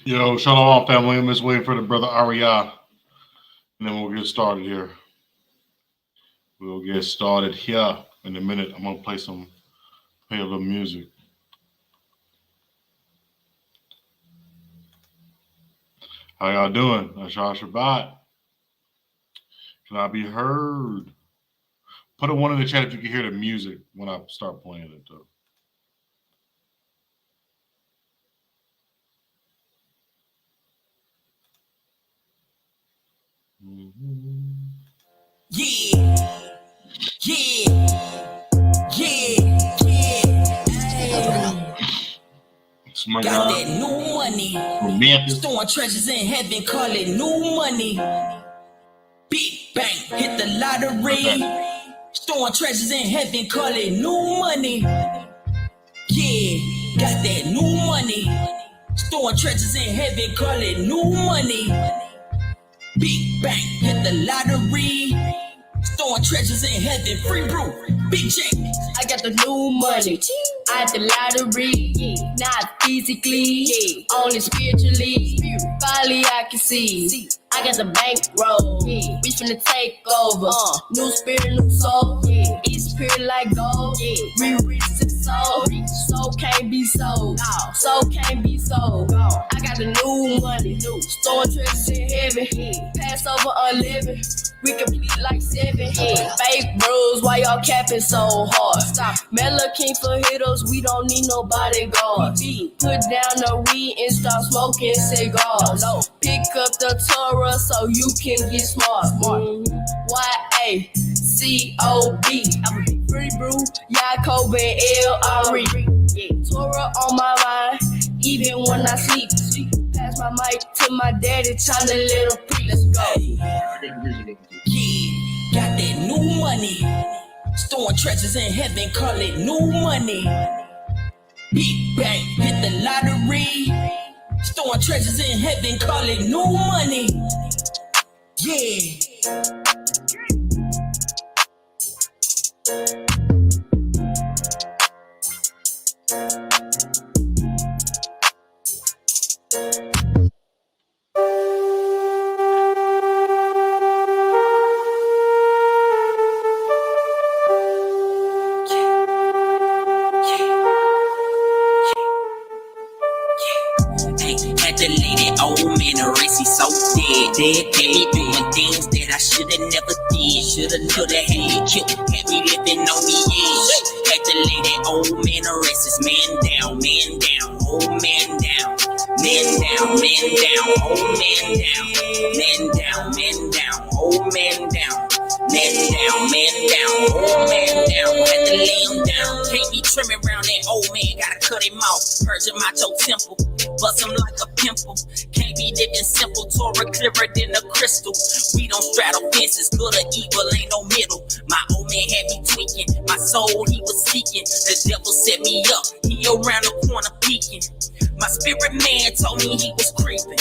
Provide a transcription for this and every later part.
Yo, Shalawam family. I'm just waiting for the brother Arya, and then we'll get started here. We'll get started here in a minute. I'm gonna play a little music. How y'all doing? That's y'all Shabbat. Can I be heard? Put a one in the chat if you can hear the music when I start playing it, though. Yeah, got that new money. Storing treasures in heaven, call it new money. Big bang, hit the lottery. Storing treasures in heaven, call it new money. Yeah, got that new money. Storing treasures in heaven, call it new money. Big bang, hit the lottery. Storing treasures in heaven, free brew, big check. I got the new money. I had the lottery, not physically, only spiritually. Finally I can see. I got the bankroll. We finna take over. New spirit, new soul. Each spirit like gold. We rich to the soul. Soul can't be sold. Soul can't be sold. I got the new money. Storing treasures in heaven. Passover unliving. We complete like 7. Fake bros, why y'all capping so hard? Stop. Mellow King for hitters, we don't need no bodyguard. Put down the weed and start smoking cigars. Pick up the Torah so you can get smart. Y-A-C-O-B. Free brew, Yaakov and L-R-E. Torah on my mind, even when I sleep. Pass my mic to my daddy, time to let him preach. Let's go. Yeah, got that new money. Storing treasures in heaven, call it new money. Big bang, hit the lottery. Storing treasures in heaven, call it new money. Yeah. So dead, had me doing things that I should've never did. Should've had me killed, had me living on the edge. Had to lay that old man to rest. His man down, old man down, man down, old man down, man down, old man down, man down, old man down. Had to lay him down. Can't be trimming around that old man, gotta cut him off. Purge him out your temple, bust him like a pimple. Can't be living simple, Torah clearer than a crystal. We don't straddle fences, good or evil, ain't no middle. My old man had me tweaking, my soul he was seeking. The devil set me up, he around the corner peeking. My spirit man told me he was creeping.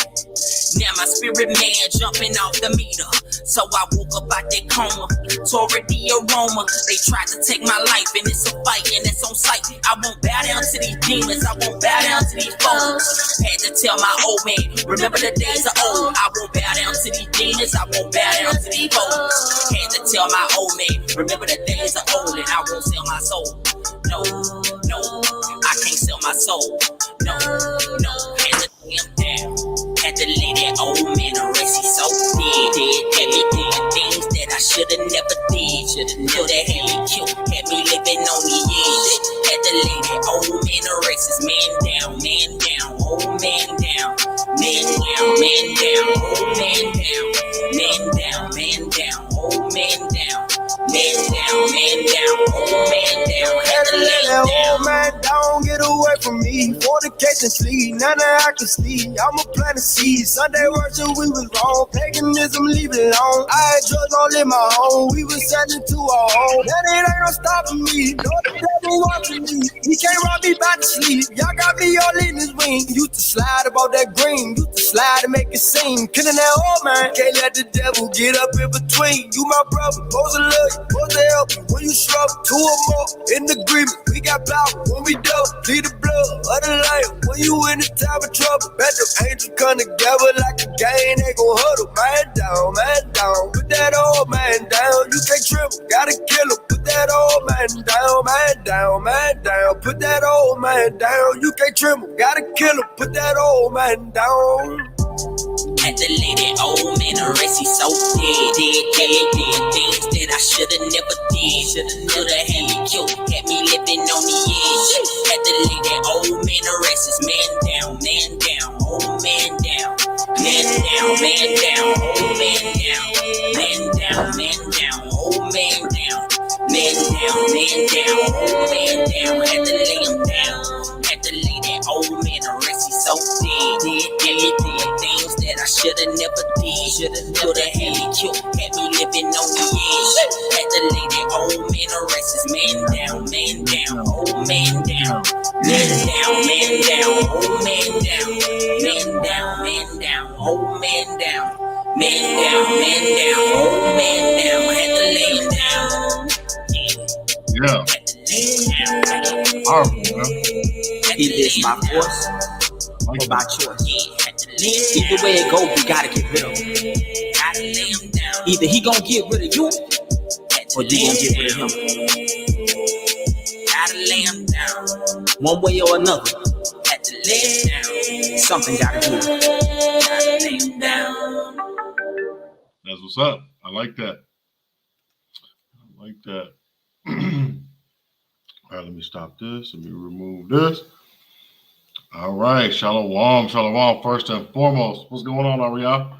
Now my spirit man jumping off the meter. So I woke up out that coma, Torah the aroma. They tried to take my life and it's a fight and it's on sight. I won't bow down to these demons, I won't bow down to these foes. Had to tell my old man, remember the days of old. I won't bow down to these demons, I won't bow down to these foes. Had to tell my old man, remember the days of old, and I won't sell my soul. No, I can't sell my soul. No, had to lay him down. Had to lay that old man to rest, he's so dead. Had me doing things that I should've never did. Should've knew that had me killed, had me living on the edge. Had to lay that old man to rest, his man down, old man down, old man down, old man down, old man down. Had to let that old man down, get away from me. Fornication, sleep, now that I can see. I'ma plant a seed. Sunday worship, we was wrong. Paganism, leave it alone. I had drugs all in my home. We was selling to our home. That ain't no stopping me. No, the devil watching me. He can't rob me back to sleep. Y'all got me all in his wing. Used to slide about that green. Used to slide and make it sing. Killing that old man. Can't let the devil get up in between. You my brother, supposed to love you, supposed to help you. When you struggle, 2 or more in agreement. We got power when we do. Plead the blood of the light. When you in the time of trouble, bet them angels come together like a gang. They gon' huddle, man down, man down. Put that old man down. You can't tremble, gotta kill him. Put that old man down, man down, man down. Put that old man down. You can't tremble, gotta kill him. Put that old man down. Had to lay that old man to rest, he's so dead. Things that I shoulda never did. Shoulda had me killed, had me living on the edge. Had to lay that old man to rest, his man down, old man down. Man down, man down, old man down. Man down, man down, old man down. Man down, old man down. Had to lay him down. Had to lay that old man to rest, he's so dead. Things that I shoulda never did. Shoulda had me killed, had me living on the edge. Had to lay that old man to rest, his man down, old man down. Man down, old man down. Man down, old man down. Man down, old man down. Had to lay him down. Yeah. Powerful, man. Either it's by force or by choice. Either way it go, you gotta get rid of him. Either he gonna get rid of you, or you gonna get rid of him. Gotta lay him down. One way or another. Had to lay him down. Something gotta do. Gotta lay him down. That's what's up. I like that. All right, let me stop this. Let me remove this. All right, Shalawam. First and foremost, what's going on, Ariel?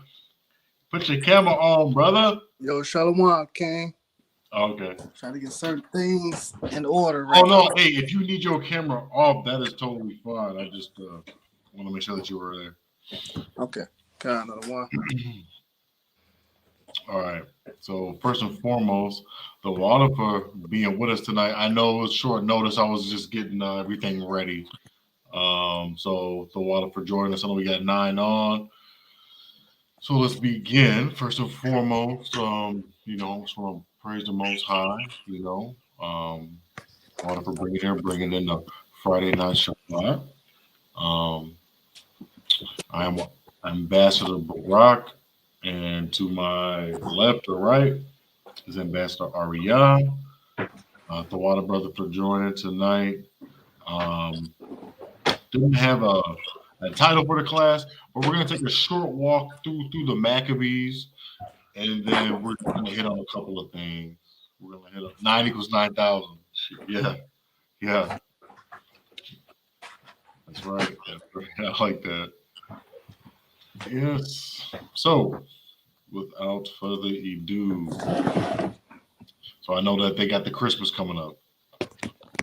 Put your camera on, brother. Yo, Shalawam, King. Okay. Trying to get certain things in order. Oh, no. Hey, if you need your camera off, that is totally fine. I just want to make sure that you were there. Okay. Got another one. All right. So first and foremost, the water for being with us tonight. I know it was short notice. I was just getting everything ready. So the water for joining us. I know we got 9 on. So let's begin. First and foremost, I just want to praise the Most High. Water for bringing in the Friday night Shabbat. I am Ambassador Barak. And to my left or right is Ambassador Ariyah. The Water Brother for joining tonight. Didn't have a title for the class, but we're going to take a short walk through the Maccabees, and then we're going to hit on a couple of things. We're going to hit up 9 equals 9,000. Yeah. That's right. I like that. Yes. So, without further ado, so I know that they got the Christmas coming up,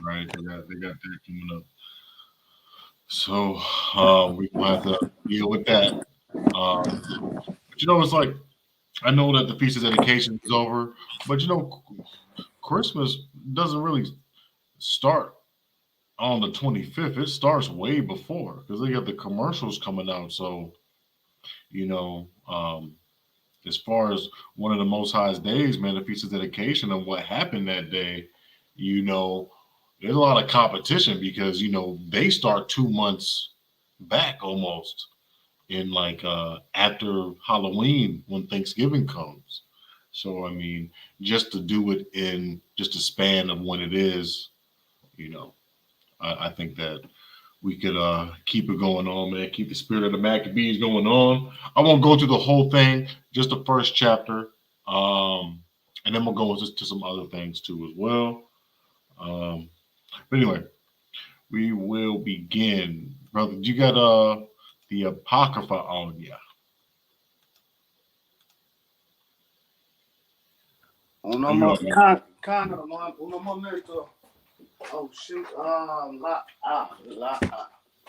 right? They got that coming up. So we will have to deal with that. But it's like, I know that the Feast of Dedication is over, but Christmas doesn't really start on the 25th. It starts way before because they got the commercials coming out. So, as far as one of the Most High's days, man, the Feast of Dedication and what happened that day, there's a lot of competition because, they start 2 months back almost in after Halloween when Thanksgiving comes. So, just to do it in just a span of when it is, I think that we could keep it going on, man. Keep the spirit of the Maccabees going on. I won't go through the whole thing, just the first chapter. And then we'll go into some other things too as well. But anyway, we will begin. Brother, you got the Apocrypha on you. Uno momento. Oh shoot.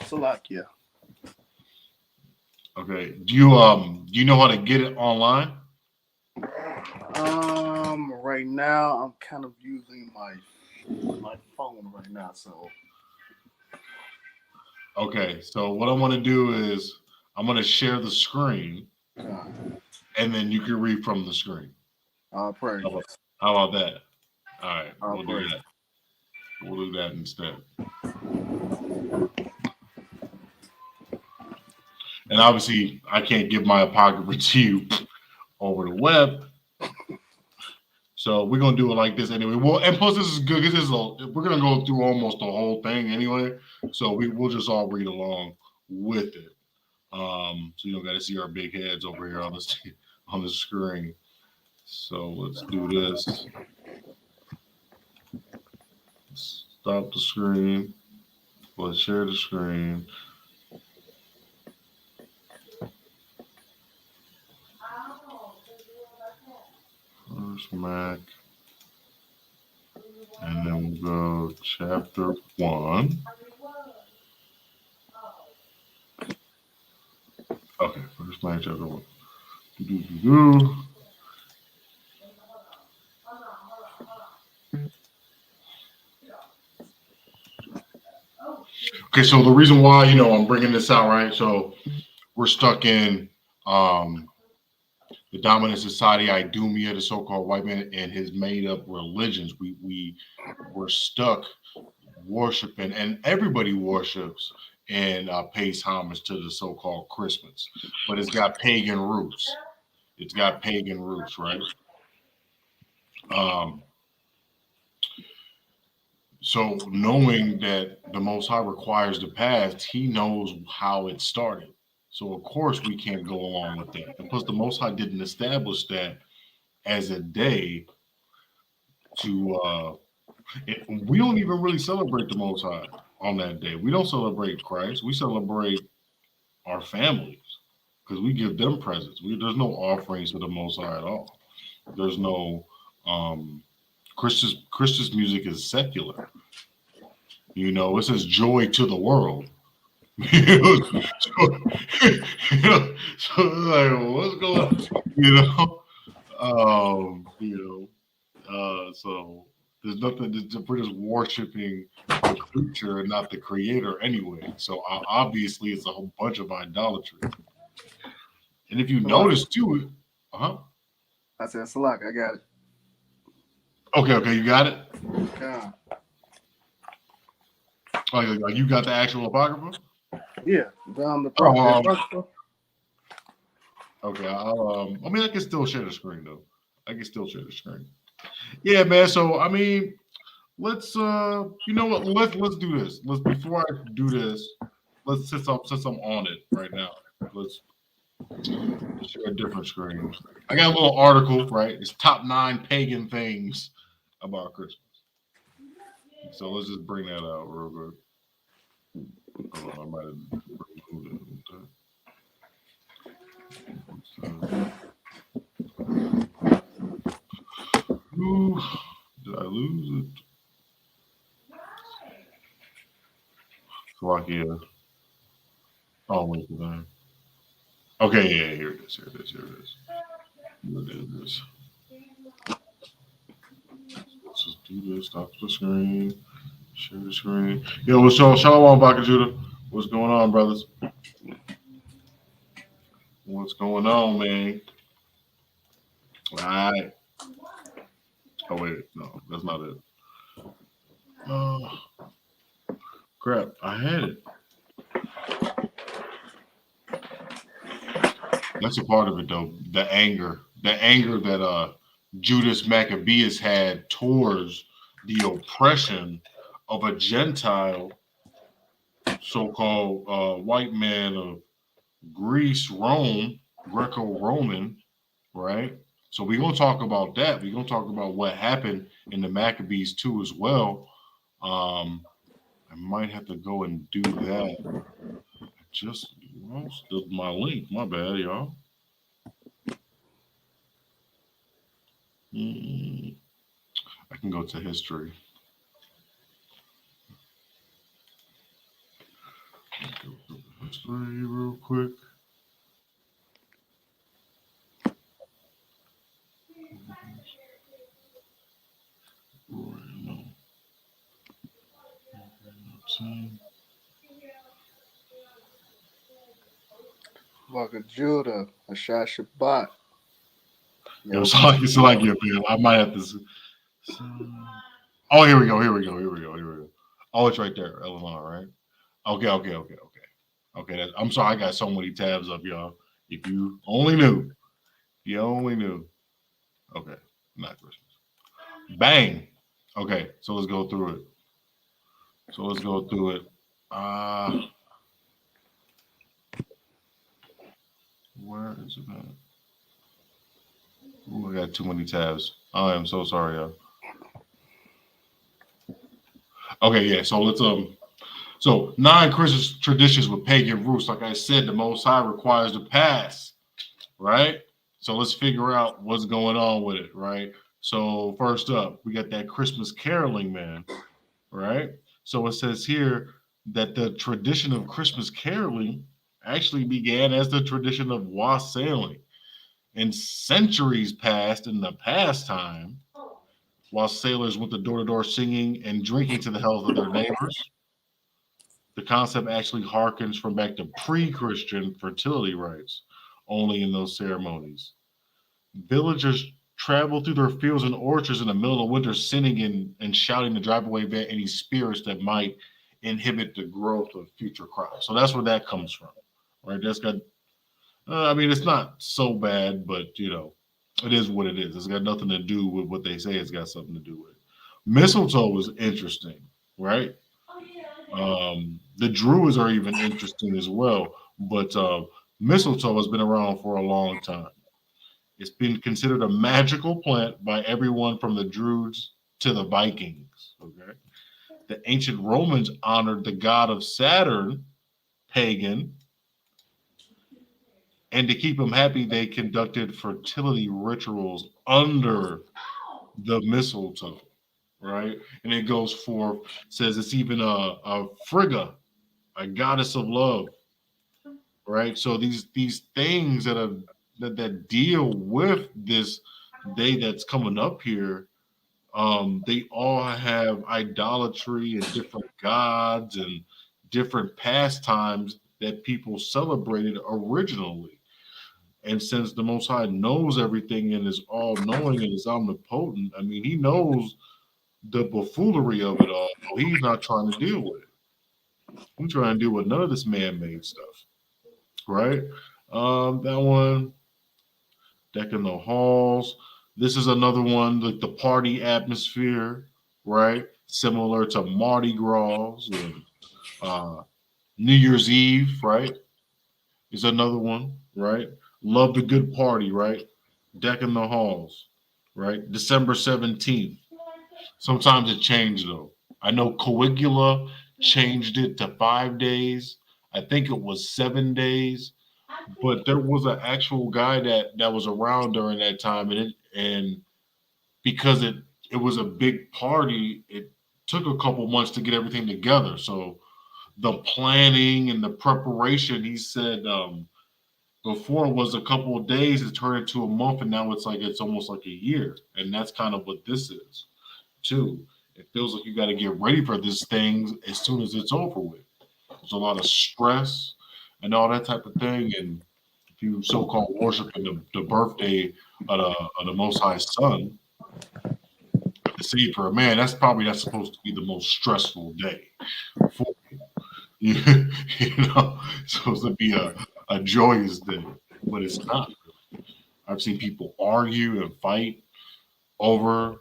Salakia. Okay. Do you know how to get it online? Right now I'm kind of using my phone right now, so. Okay, so what I want to do is I'm going to share the screen, and then you can read from the screen. Praise. How about that? All right, we'll praise. do that. We'll do that instead. And obviously, I can't give my apocrypha to you over the web. So we're gonna do it like this anyway. Well, and plus this is good because we're gonna go through almost the whole thing anyway. So we'll just all read along with it. So you don't got to see our big heads over here on the screen. So let's do this. Stop the screen. Let's share the screen. First Mac. And then we'll go chapter 1. Okay, First Mac chapter 1. Okay, so the reason why, I'm bringing this out, right? So we're stuck in the dominant society, Idumea, the so-called white man, and his made-up religions. We're stuck worshiping, and everybody worships and pays homage to the so-called Christmas, but it's got pagan roots. It's got pagan roots, right? So knowing that the Most High requires the past, he knows how it started. So of course we can't go along with that. And plus the Most High didn't establish that as a day to we don't even really celebrate the Most High on that day. We don't celebrate Christ. We celebrate our families because we give them presents. There's no offerings to the Most High at all. There's no Christian's music is secular. It says joy to the world. So like, what's going on? So there's nothing. We're just worshiping the creature and not the creator anyway. So obviously, it's a whole bunch of idolatry. And if you notice too, I said, Salak, I got it. Okay, you got it. God. Like you got the actual apocrypha? Yeah, the apocrypha. Okay, I can still share the screen though. Yeah, man. So let's you know what? Let's do this. Before I do this, since I'm on it right now, let's share a different screen. I got a little article, right? It's top 9 pagan things about Christmas. So let's just bring that out real good. I might have removed it. Did I lose it? Slovakia. Oh, wait for that. Okay, yeah, here it is. Let's just do this. Stop the screen. Share the screen. Yo, what's up? Shalawam, Baka Judah. What's going on, brothers? What's going on, man? All right. Oh, wait. No, that's not it. Oh, crap. I had it. That's a part of it, though. The anger that Judas Maccabeus had towards the oppression of a Gentile, so-called white man of Greece, Rome, Greco-Roman, right? So we're going to talk about that. We're going to talk about what happened in the Maccabees too as well. I might have to go and do that. Just lost my link. My bad, y'all. I can go to history. Go to history real quick. Baka Judah, a Shabbat. It's like your man. I might have to. Oh, here we go. Oh, it's right there, Eleanor, right? Okay. Okay, I'm sorry, I got so many tabs up, y'all. If you only knew, you only knew. Okay, not Christmas. Bang. Okay, so let's go through it. Where is it at? Ooh, I got too many tabs. I am so sorry, y'all. Okay, yeah. So let's So non-Christian traditions with pagan roots. Like I said, the Most High requires the past, right? So let's figure out what's going on with it, right? So first up, we got that Christmas caroling, man, right? So it says here that the tradition of Christmas caroling actually began as the tradition of wassailing. In centuries past, in the pastime, while sailors went to door to door singing and drinking to the health of their neighbors, the concept actually harkens from back to pre-Christian fertility rites, only in those ceremonies. Villagers travel through their fields and orchards in the middle of winter, singing and shouting to drive away any spirits that might inhibit the growth of future crops. So that's where that comes from, right? That's got, I mean, it's not so bad, but it is what it is. It's got nothing to do with what they say it's got something to do with. Mistletoe was interesting, right? The Druids are even interesting as well, but mistletoe has been around for a long time. It's been considered a magical plant by everyone from the Druids to the Vikings. Okay, the ancient Romans honored the god of Saturn, pagan, and to keep him happy, they conducted fertility rituals under the mistletoe. Right, and it goes forth. Says it's even a Frigga, a goddess of love, right? So these things that deal with this day that's coming up here, they all have idolatry and different gods and different pastimes that people celebrated originally. And since the Most High knows everything and is all knowing and is omnipotent, I mean, He knows the buffoonery of it all. So He's not trying to deal with it. He's trying to deal with none of this man-made stuff, right? That one, decking the halls. This is another one, like the party atmosphere, right? Similar to Mardi Gras and uh, New Year's Eve, right? Is another one, right? Love the good party, right? Decking the halls, right? December 17th. Sometimes it changed though. I know Caligula changed it to 5 days. I think it was 7 days, but there was an actual guy that was around during that time, and because it was a big party, it took a couple months to get everything together. So the planning and the preparation, he said, before it was a couple of days, it turned into a month, and now it's almost like a year, and that's kind of what this is too. It feels like you got to get ready for this thing as soon as it's over with. There's a lot of stress and all that type of thing, and if you so-called worshiping the birthday of the Most High Son, the seed for a man, that's probably not supposed to be the most stressful day for you. It's supposed to be a joyous day, but it's not. I've seen people argue and fight over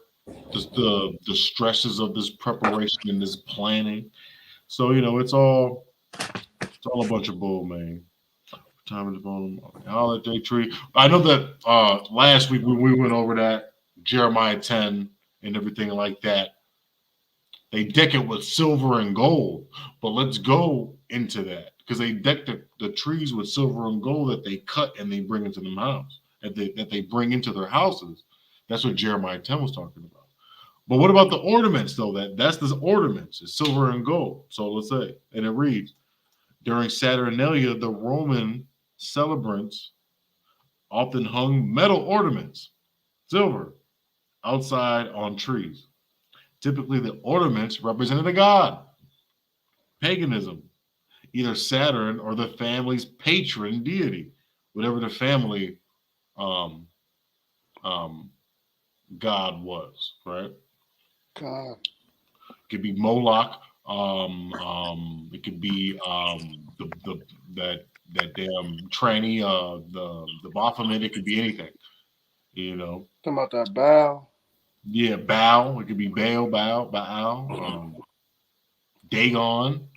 the stresses of this preparation and this planning. So it's all a bunch of bull, man. Time of the bone, holiday tree. I know that last week when we went over that Jeremiah 10 and everything like that, they deck it with silver and gold. But let's go into that because they deck the trees with silver and gold that they cut and they bring into the house, that they bring into their houses. That's what Jeremiah 10 was talking about. But what about the ornaments though? That's the ornaments. It's silver and gold. So let's say, and it reads, during Saturnalia, the Roman celebrants often hung metal ornaments, silver, outside on trees. Typically, the ornaments represented a god, paganism, either Saturn or the family's patron deity, whatever the family um, um, god was, right? God. It could be Moloch. It could be that damn tranny, the Baphomet. It could be anything, you know. Talking about that bow. Yeah, Baal. It could be Baal, Dagon.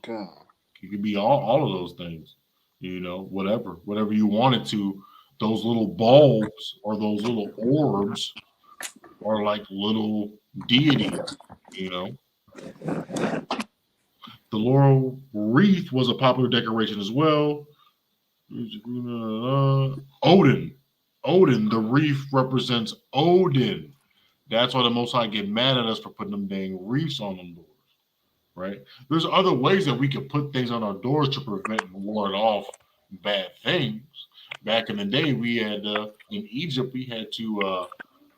God. It could be all of those things, you know, whatever you wanted to. Those little bulbs or those little orbs are like little deities, you know. The laurel wreath was a popular decoration as well. Odin. Odin, the wreath represents Odin. That's why the Most High get mad at us for putting them dang wreaths on them doors, right? There's other ways that we could put things on our doors to prevent and ward off bad things. Back in the day, we had in Egypt, we had to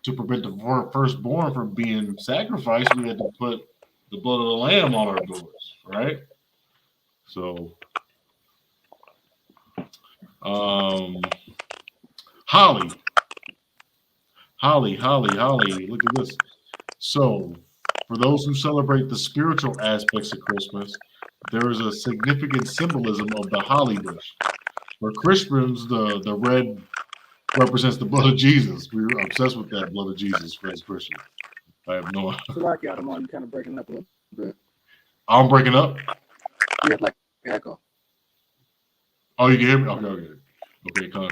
prevent the firstborn from being sacrificed. We had to put the blood of the lamb on our doors, right? So, holly. Look at this. So, for those who celebrate the spiritual aspects of Christmas, there is a significant symbolism of the holly bush. For Christians, the red represents the blood of Jesus. We're obsessed with that blood of Jesus for us Christians. I have no. So like you kind of breaking up a little bit. I'm breaking up. Yeah, like echo. Oh, you can hear me? Okay, come.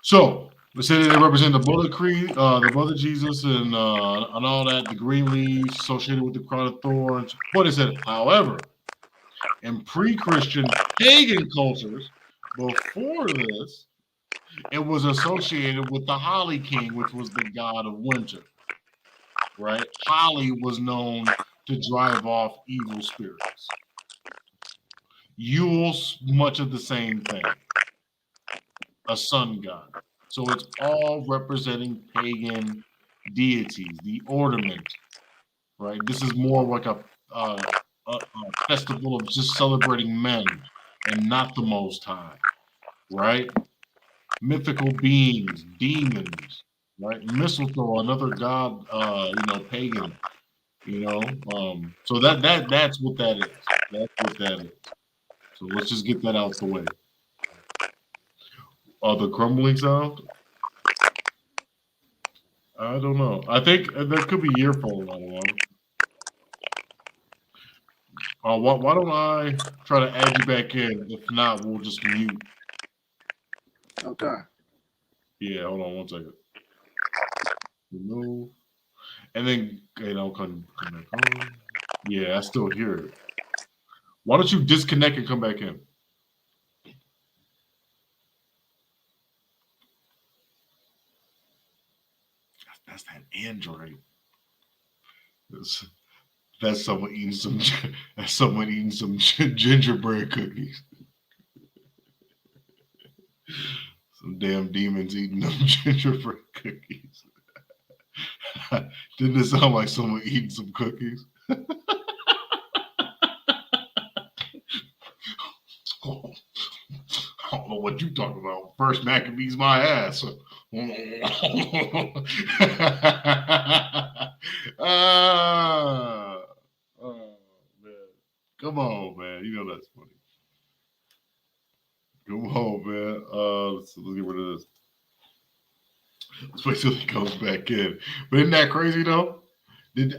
So, we say they represent the blood of the blood of Jesus, and all that, the green leaves associated with the crown of thorns. But it said, however, in pre-Christian pagan cultures, before this, it was associated with the Holly King, which was the god of winter. Right? Holly was known to drive off evil spirits. Yule's much of the same thing. A sun god. So it's all representing pagan deities. The ornament, right? This is more like a festival of just celebrating men and not the Most High, right? Mythical beings, demons, right? Mistletoe, another god, pagan, So that's what that is. That's what that is. So let's just get that out the way. The crumbling sound? I don't know. I think that could be your phone. I don't know. Why don't I try to add you back in? If not, we'll just mute. Okay. Yeah, hold on one second. Remove. And then, come back on. Yeah, I still hear it. Why don't you disconnect and come back in? That's that Android. That's someone eating some. That's someone eating some gingerbread cookies. Some damn demons eating them gingerbread cookies. Didn't it sound like someone eating some cookies? Oh, I don't know what you talking about. First Maccabees my ass. Oh, man. Come on, man. You know that's funny. Come on, man. Let's get rid of this. Let's wait till he comes back in. But isn't that crazy though?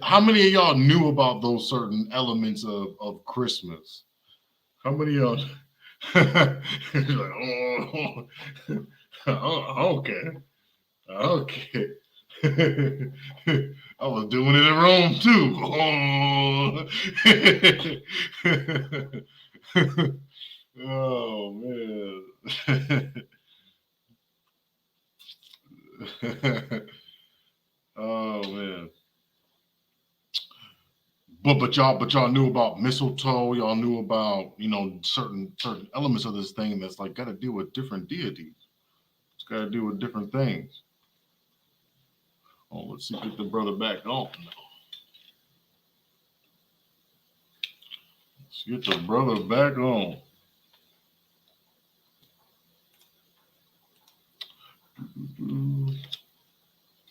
How many of y'all knew about those certain elements of Christmas? How many of y'all? Like, okay. I was doing it in Rome too. Oh man. Oh man. But y'all knew about mistletoe. Y'all knew about certain elements of this thing that's like got to deal with different deities. It's got to deal with different things. Oh, let's see, get the brother back on. Let's get the brother back on.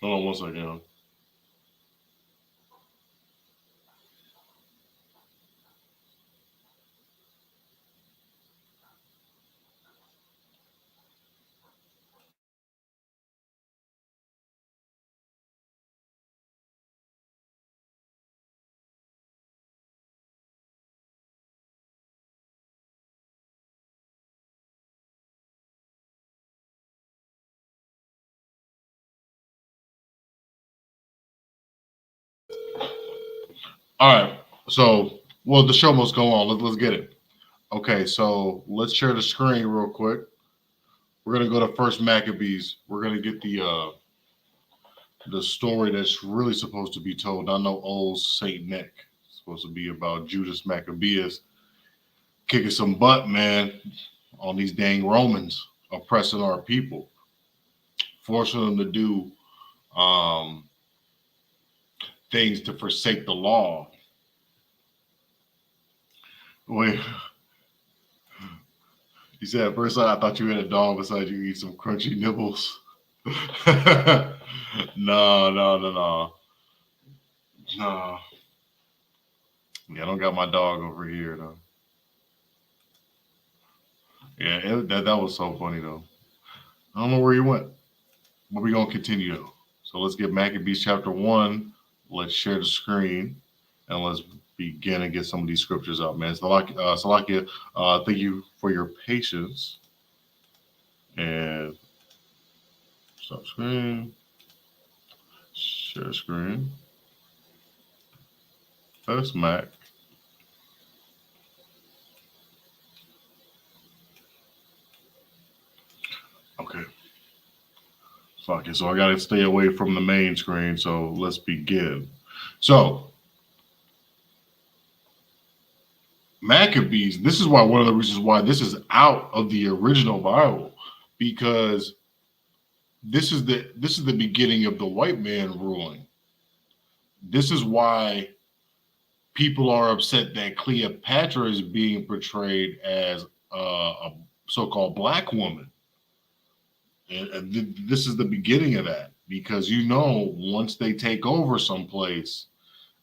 Hold on one second. All right. So, well, the show must go on. Let's get it. Okay, so let's share the screen real quick. We're gonna go to First Maccabees. We're gonna get the story that's really supposed to be told. I know old Saint Nick. It's supposed to be about Judas Maccabeus kicking some butt, man, on these dang Romans, oppressing our people, forcing them to do things to forsake the law. Wait, he said at first I thought you had a dog beside you eat some crunchy nibbles. No. Yeah, I don't got my dog over here though. Yeah, that was so funny though. I don't know where he went, but we're gonna continue though. So let's get Maccabees chapter 1. Let's share the screen and let's begin and get some of these scriptures out, man. Salakia, thank you for your patience. And stop screen, share screen. That's Mac. Okay. Fuck it. So I gotta stay away from the main screen. So let's begin. So Maccabees, this is why one of the reasons why this is out of the original Bible, because this is the beginning of the white man ruling. This is why people are upset that Cleopatra is being portrayed as a so-called black woman. And this is the beginning of that, because once they take over someplace,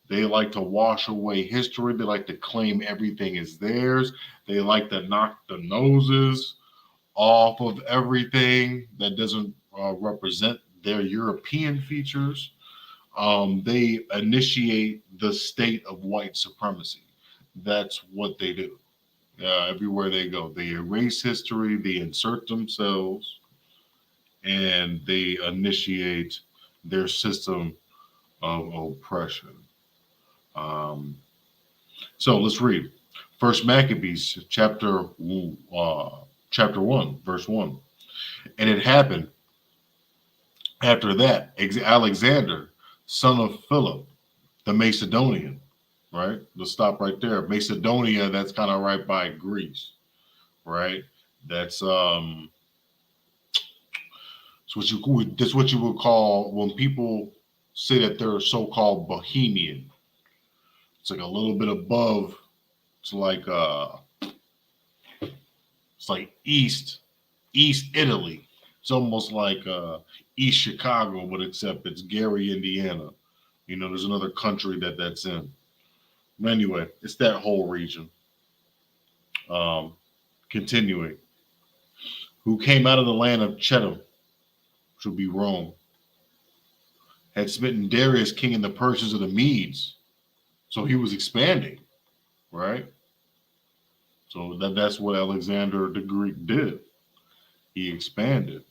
they like to wash away history. They like to claim everything is theirs. They like to knock the noses off of everything that doesn't represent their European features. They initiate the state of white supremacy. That's what they do. Everywhere they go, they erase history, they insert themselves, and they initiate their system of oppression. So let's read First Maccabees chapter 1, verse 1. And it happened after that, Alexander, son of Philip, the Macedonian, right? Let's stop right there. Macedonia, that's kind of right by Greece, right? That's what you would call, when people say that they're so-called Bohemian. It's like a little bit above. It's like East Italy. It's almost like East Chicago, but except it's Gary, Indiana. There's another country that's in. But anyway, it's that whole region. Continuing. Who came out of the land of Chedum, which would be Rome, had smitten Darius, king of the Persians of the Medes. So he was expanding, right? So that's what Alexander the Greek did. He expanded.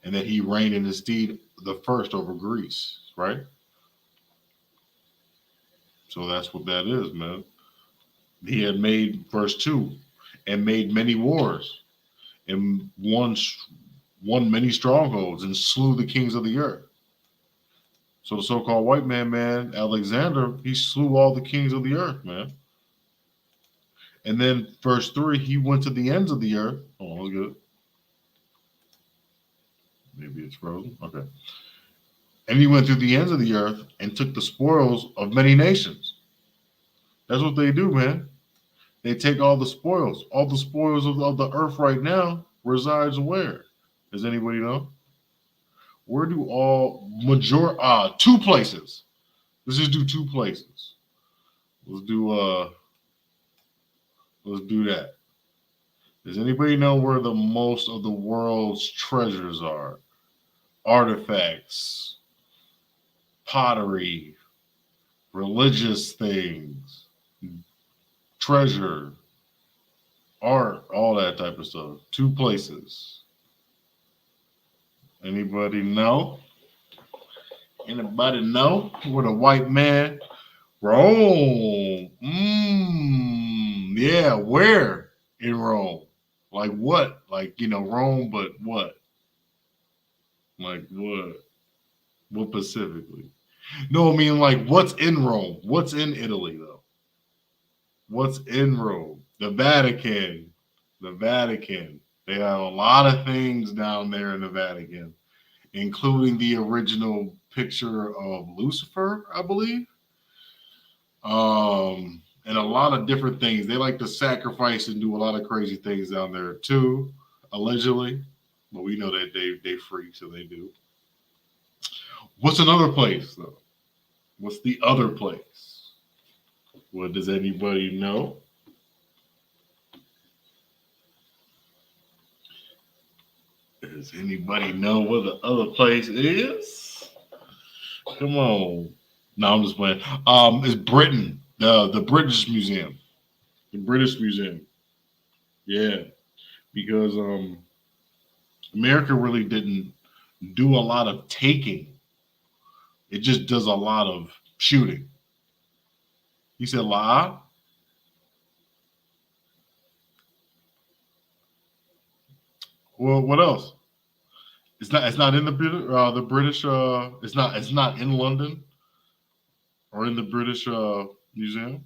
And that he reigned in his stead the first over Greece, right? So that's what that is, man. He had made, verse 2, and made many wars, and won many strongholds, and slew the kings of the earth. So the so-called white man, Alexander, he slew all the kings of the earth, man. And then verse 3, he went to the ends of the earth. Oh, let's get it. Maybe it's frozen. Okay. And he went through the ends of the earth and took the spoils of many nations. That's what they do, man. They take all the spoils. All the spoils of the earth right now resides where? Does anybody know? Where do two places? Let's just do 2 places. Let's do that. Does anybody know where the most of the world's treasures are? Artifacts, pottery, religious things, treasure, art, all that type of stuff. 2 places. Anybody know? Anybody know where the white man Rome. Yeah, where in Rome? Like what? Like, Rome, but what? Like what? What specifically? No, I mean like what's in Rome? What's in Italy though? What's in Rome? The Vatican. The Vatican. They have a lot of things down there in the Vatican, including the original picture of Lucifer, I believe. And a lot of different things. They like to sacrifice and do a lot of crazy things down there too, allegedly. But we know that they freak, so they do. What's another place though? What's the other place? What does anybody know? Does anybody know where the other place is? Come on. No, I'm just playing. It's Britain, the British Museum. The British Museum. Yeah. Because America really didn't do a lot of taking. It just does a lot of shooting. You said la? Well, what else? It's not in the British it's not in London or in the British Museum.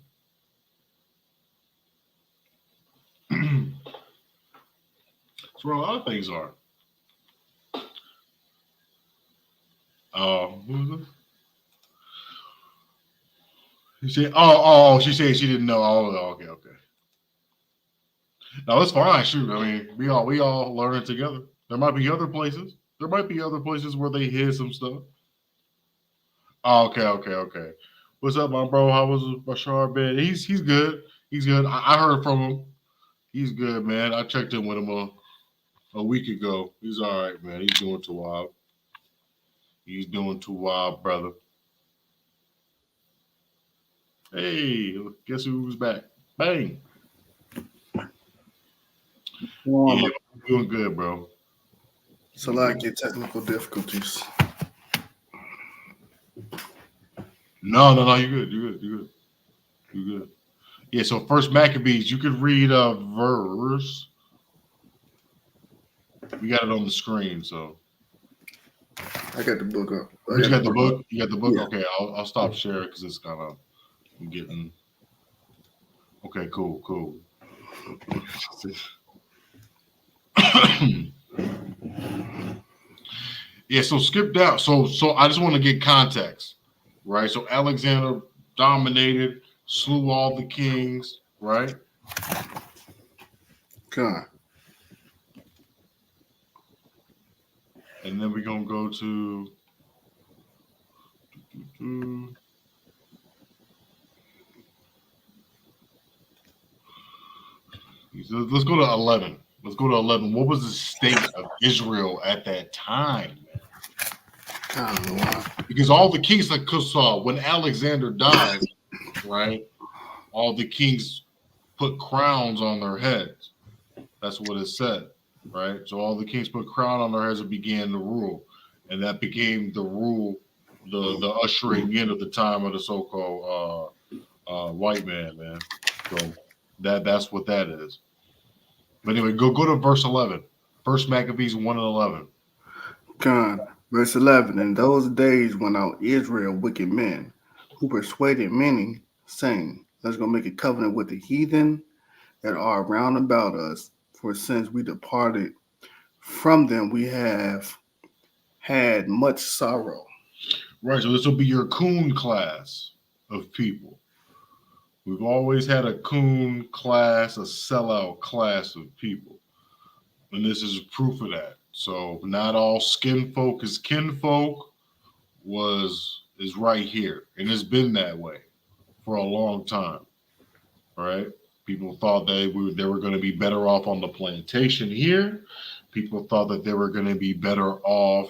That's where a lot of things are. Who was this? She said, she said she didn't know. Oh, okay. No, it's fine. Shoot, I mean, we all learn it together. There might be other places. There might be other places where they hid some stuff. Oh, okay. What's up, my bro? How was Bashar been? He's good. He's good. I heard from him. He's good, man. I checked in with him a week ago. He's all right, man. He's doing too wild. He's doing too wild, brother. Hey, guess who's back? Bang. Yeah, I'm doing good, bro. So like your technical difficulties. No, you're good. You're good. Yeah, so First Maccabees, you could read a verse. We got it on the screen, so. I got the book up. You got the book? You got the book? Yeah. Okay, I'll stop sharing because it's kind of getting. Okay, cool. Yeah, so skip down. So I just want to get context, right? So Alexander dominated, slew all the kings, right? God. And then we're gonna go to let's go to 11. Let's go to 11. What was the state of Israel at that time? I don't know why. Because all the kings that saw when Alexander died, right? All the kings put crowns on their heads. That's what it said, right? So all the kings put crown on their heads and began to rule, and that became the rule, the ushering in of the time of the so-called white man. So that's what that is. But anyway, go to verse 11. First Maccabees 1 and 11. God. Verse 11. In those days went out Israel wicked men, who persuaded many, saying, let's go make a covenant with the heathen that are round about us. For since we departed from them, we have had much sorrow. Right, so this will be your coon class of people. We've always had a coon class, a sellout class of people. And this is proof of that. So not all skin folk is kinfolk is right here. And it's been that way for a long time. Right? People thought they were going to be better off on the plantation here. People thought that they were going to be better off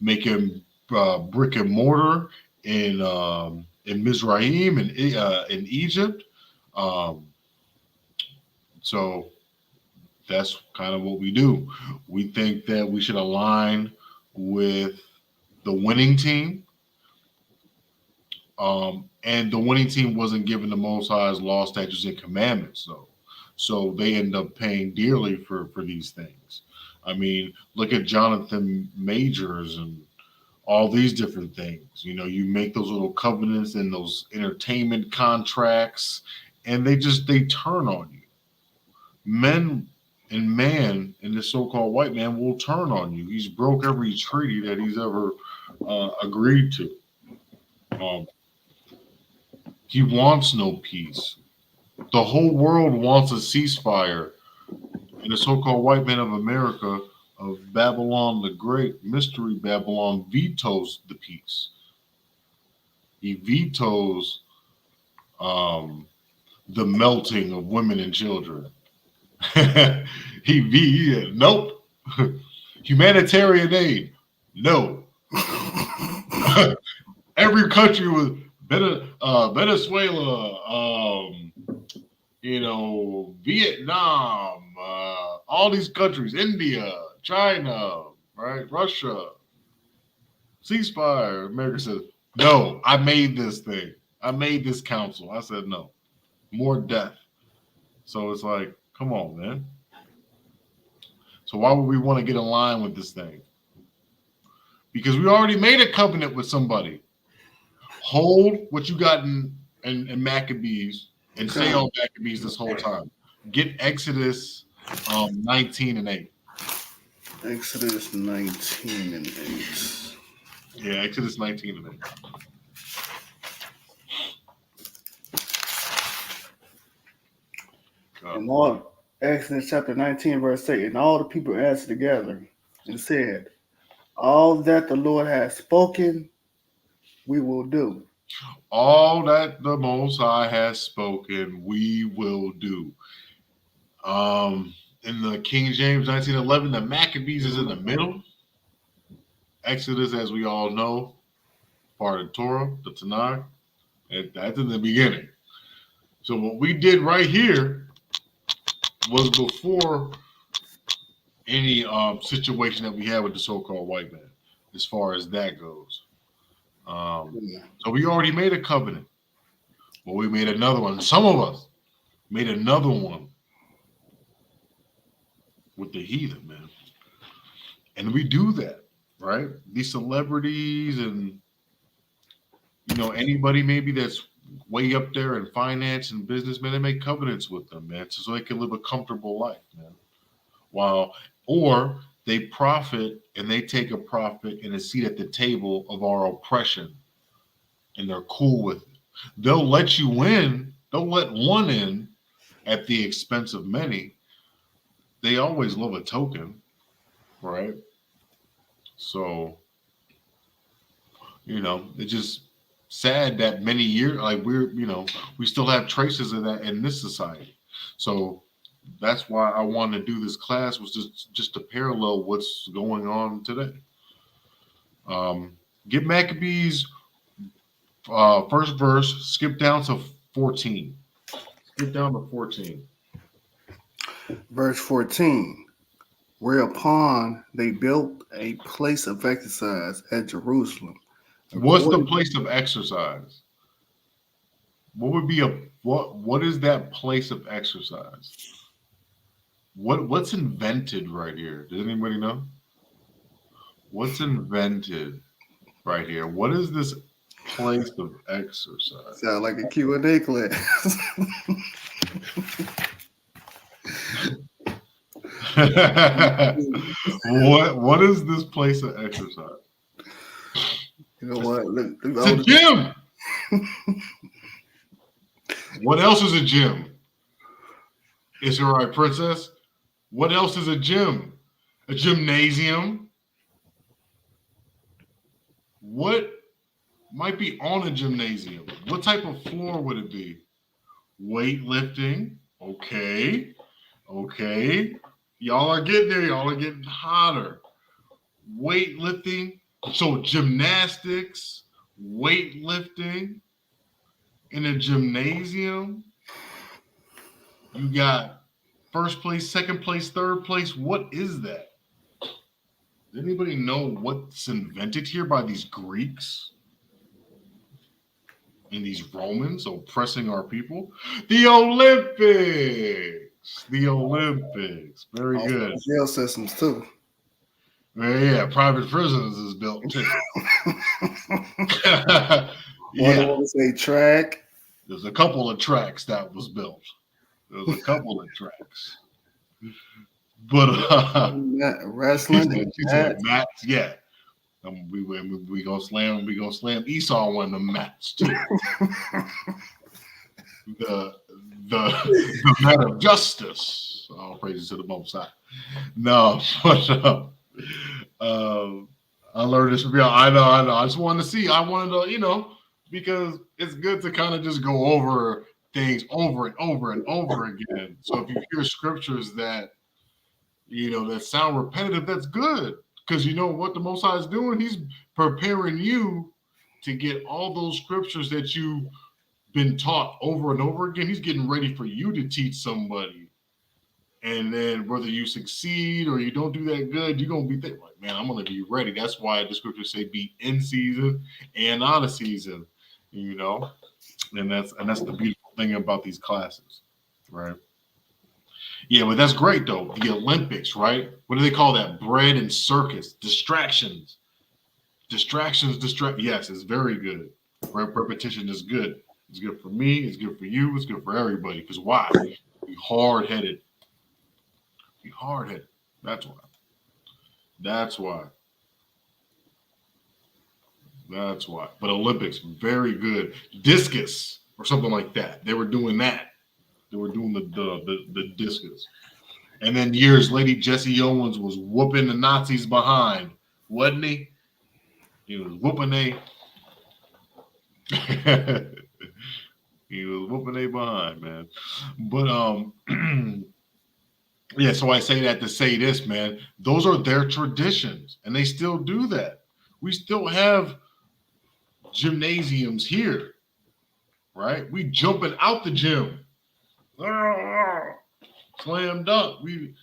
making brick and mortar in Mizraim and in Egypt. So that's kind of what we do. We think that we should align with the winning team. And the winning team wasn't given the Most High's law, statutes, and commandments, so they end up paying dearly for these things. I mean, look at Jonathan Majors and all these different things. You know, you make those little covenants and those entertainment contracts, and they turn on you. Man and this so-called white man will turn on you. He's broke every treaty that he's ever agreed to. He wants no peace. The whole world wants a ceasefire, and the so-called white man of America, of Babylon the Great, Mystery Babylon, vetoes the peace. He vetoes the melting of women and children. Nope. Humanitarian aid, no. Every country was Venezuela, Vietnam, all these countries, India, China, right, Russia, ceasefire. America says, no, I made this thing. I made this council. I said no. More death. So it's like, come on, man. So why would we want to get in line with this thing? Because we already made a covenant with somebody. Hold what you got in Maccabees and stay on Maccabees this whole time. Get Exodus 19 and 8. Exodus 19 and 8. Yeah, Exodus 19 and 8. And all, Exodus chapter 19, verse 8. And all the people answered together and said, all that the Lord has spoken, we will do. All that the Most High has spoken, we will do. In the King James 1911, the Maccabees is in the middle. Exodus, as we all know, part of Torah, the Tanakh, that's in the beginning. So what we did right here was before any situation that we had with the so-called white man, as far as that goes. So we already made a covenant. Well, we made another one. Some of us made another one with the heathen, man. And we do that, right? These celebrities and, anybody maybe that's way up there in finance and business, man, they make covenants with them, man, so they can live a comfortable life, man. Or they profit and they take a profit and a seat at the table of our oppression, and they're cool with it. They'll let you in. They'll let one in at the expense of many. They always love a token, right? So, it's just sad that many years, like we still have traces of that in this society. So that's why I wanted to do this class, was just to parallel what's going on today. Get Maccabees first verse, skip down to 14. Skip down to 14. Verse 14. Whereupon they built a place of exercise at Jerusalem. What's the place of exercise? What would be what is that place of exercise? What's invented right here? Does anybody know? What's invented right here? What is this place of exercise? Sound like a Q&A class. What is this place of exercise? You know what? Look, it's a gym. What else is a gym? Is it all right, princess? What else is a gym? A gymnasium? What might be on a gymnasium? What type of floor would it be? Weightlifting. Okay. Y'all are getting there. Y'all are getting hotter. Weightlifting. So gymnastics, weightlifting in a gymnasium. You got first place, second place, third place. What is that? Does anybody know what's invented here by these Greeks? and these Romans oppressing our people. The Olympics. The Olympics. Very good. Jail systems too. Yeah, private prisons is built too. Yeah. What say track? There's a couple of tracks that was built. There's a couple of tracks. But wrestling, mats, yeah. We gonna slam Esau on the mats too. the mat of justice. All praises to the Most High. No, but I learned this from y'all. I know. I just wanted to see. I wanted to, because it's good to kind of just go over things over and over and over again. So if you hear scriptures that that sound repetitive, that's good. Because you know what the Most High is doing? He's preparing you to get all those scriptures that you've been taught over and over again. He's getting ready for you to teach somebody. And then whether you succeed or you don't do that good, you're going to be thinking, like, man, I'm going to be ready. That's why the scriptures say be in season and out of season, And that's the beautiful thing about these classes, right? Yeah, but that's great, though. The Olympics, right? What do they call that? Bread and circus. Distractions. Yes, it's very good. Repetition is good. It's good for me. It's good for you. It's good for everybody. Because why? Be hard-headed. Be hard-headed. That's why. But Olympics, very good. Discus or something like that. They were doing that. They were doing the discus. And then years later, Jesse Owens was whooping the Nazis behind, wasn't he? He was whooping he was whooping they behind, man. But yeah, so I say that to say this, man. Those are their traditions, and they still do that. We still have gymnasiums here, right? We jumping out the gym. Slam dunk. We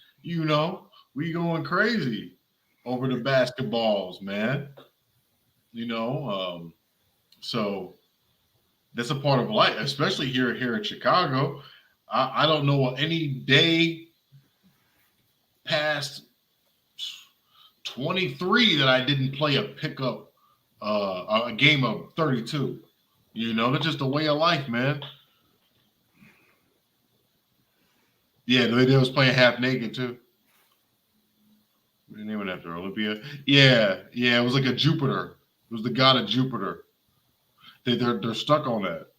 going crazy over the basketballs, man. So that's a part of life, especially here in Chicago. I don't know any day past 23 that I didn't play a pickup, a game of 32. That's just a way of life, man. Yeah, they was playing half naked too. What do you name it after? Olympia? Yeah, it was like a Jupiter. It was the god of Jupiter. They're stuck on that.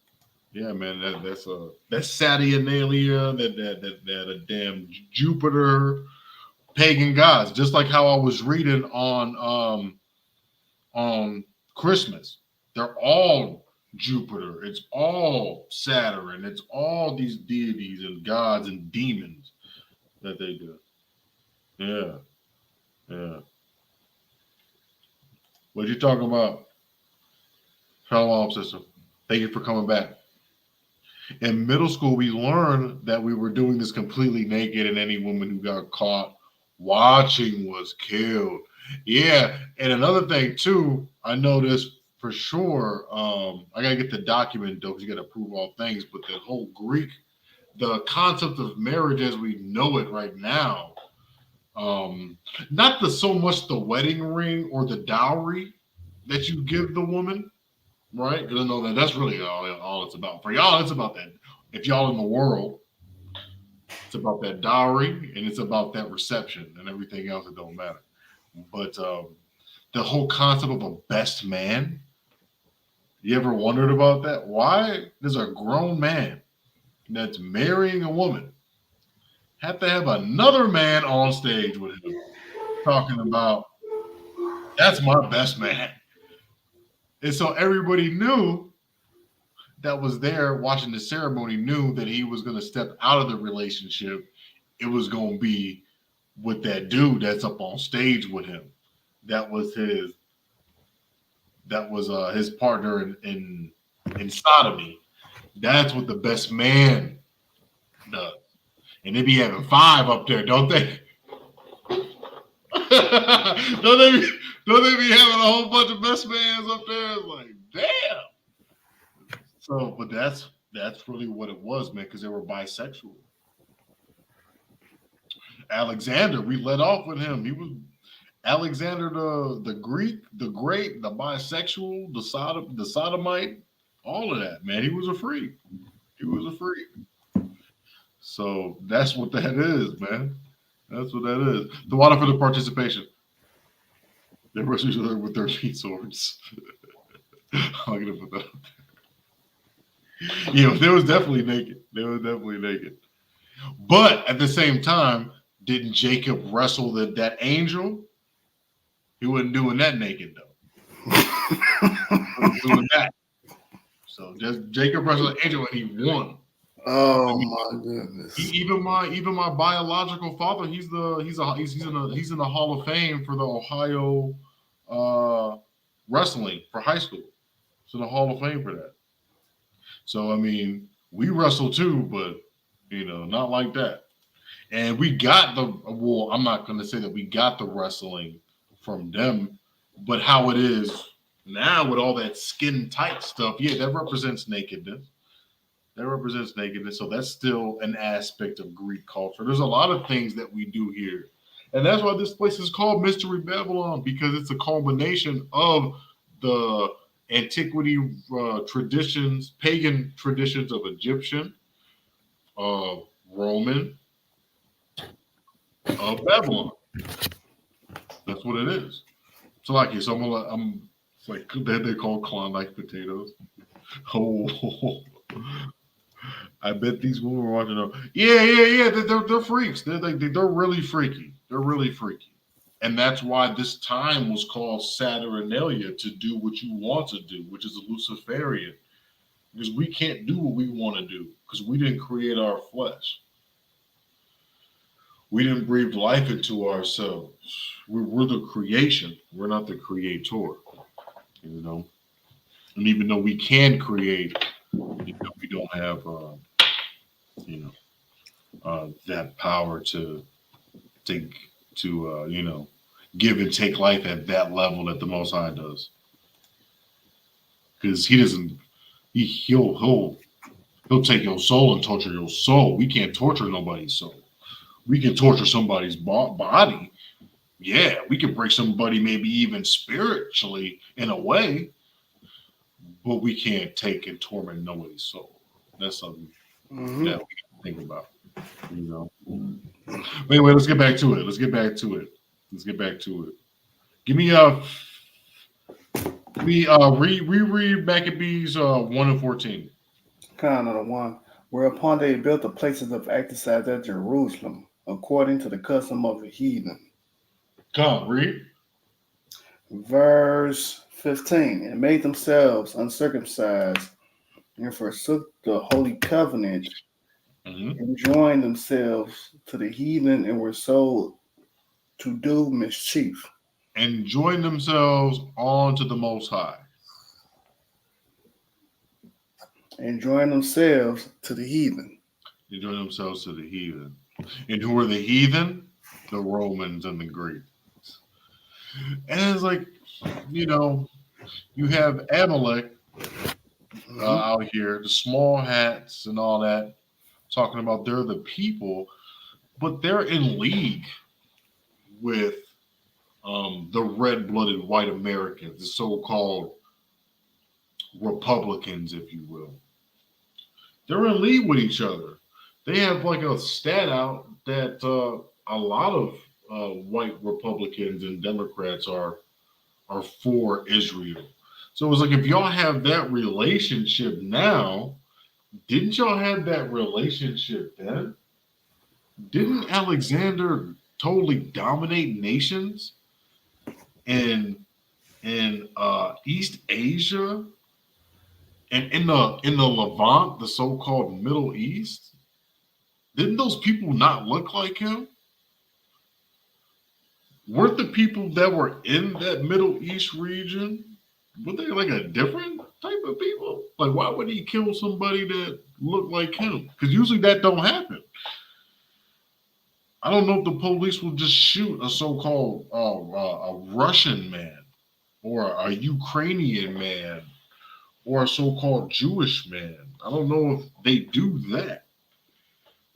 Yeah, man, that's Saturnalia, that a damn Jupiter, pagan gods. Just like how I was reading on Christmas, they're all Jupiter. It's all Saturn. It's all these deities and gods and demons that they do. Yeah. What you talking about? Shalawam, sister. Thank you for coming back. In middle school, we learned that we were doing this completely naked, and any woman who got caught watching was killed. Yeah, and another thing too, I know this for sure. I gotta get the document though, because you gotta prove all things. But the whole Greek, the concept of marriage as we know it right now, not so much the wedding ring or the dowry that you give the woman, right? Because I know that's really all it's about. For y'all, it's about that. If y'all in the world, it's about that dowry and it's about that reception and everything else. It don't matter. But the whole concept of a best man, you ever wondered about that? Why does a grown man that's marrying a woman have to have another man on stage with him talking about, that's my best man? And so everybody knew that was there watching the ceremony knew that he was going to step out of the relationship. It was going to be with that dude that's up on stage with him. That was his partner in sodomy. That's what the best man does. And they be having 5 up there, don't they? don't they be having a whole bunch of best mans up there? It's like, damn. So, but that's really what it was, man, because they were bisexual. Alexander, we let off with him. He was Alexander the Greek, the Great, the bisexual, the sodomite, all of that, man. He was a freak. He was a freak. So that's what that is, man. That's what that is. The water for the participation. They wrestle each other with 13 swords. I'm gonna put that up there. Yeah, they was definitely naked. They were definitely naked. But at the same time, didn't Jacob wrestle that angel? He wasn't doing that naked though. He was doing that. So just Jacob wrestled an angel and he won. Oh my goodness! Even my biological father, he's in the Hall of Fame for the Ohio wrestling for high school. It's in the Hall of Fame for that. So I mean, we wrestle too, but not like that. And we got I'm not going to say that we got the wrestling from them, but how it is now with all that skin tight stuff, yeah, that represents nakedness. That represents nakedness. So that's still an aspect of Greek culture. There's a lot of things that we do here. And that's why this place is called Mystery Babylon, because it's a culmination of the antiquity traditions, pagan traditions of Egyptian, of Roman, of Babylon. That's what it is. So like so I'm it's like they call Klondike potatoes. Oh, I bet these women are watching them. Yeah. They're freaks. They're really freaky. They're really freaky. And that's why this time was called Saturnalia, to do what you want to do, which is a Luciferian. Because we can't do what we want to do, because we didn't create our flesh. We didn't breathe life into ourselves. We're the creation. We're not the creator. And even though we can create, we don't have that power to give and take life at that level that the Most High does. Because he doesn't. He'll take your soul and torture your soul. We can't torture nobody's soul. We can torture somebody's body. Yeah, we can break somebody maybe even spiritually in a way, but we can't take and torment nobody's soul. That's something that we can think about. But anyway, let's get back to it. Give me reread Maccabees 1:14. Kind of the one. Whereupon they built the places of exercise at Jerusalem, according to the custom of the heathen. Come, read. Verse 15. And made themselves uncircumcised, and forsook the holy covenant, and joined themselves to the heathen, and were sold to do mischief. And joined themselves on to the Most High. And joined themselves to the heathen. And joined themselves to the heathen. And who are the heathen? The Romans and the Greeks. And it's like, you have Amalek out here, the small hats and all that, talking about they're the people, but they're in league with the red-blooded white Americans, the so-called Republicans, if you will. They're in league with each other. They have like a stat out that a lot of white Republicans and Democrats are for Israel. So it was like, if y'all have that relationship now, didn't y'all have that relationship then? Didn't Alexander totally dominate nations in East Asia and in the Levant, the so-called Middle East? Didn't those people not look like him? Weren't the people that were in that Middle East region, were they like a different type of people? Like, why would he kill somebody that looked like him? Because usually that don't happen. I don't know if the police will just shoot a so-called a Russian man or a Ukrainian man or a so-called Jewish man. I don't know if they do that,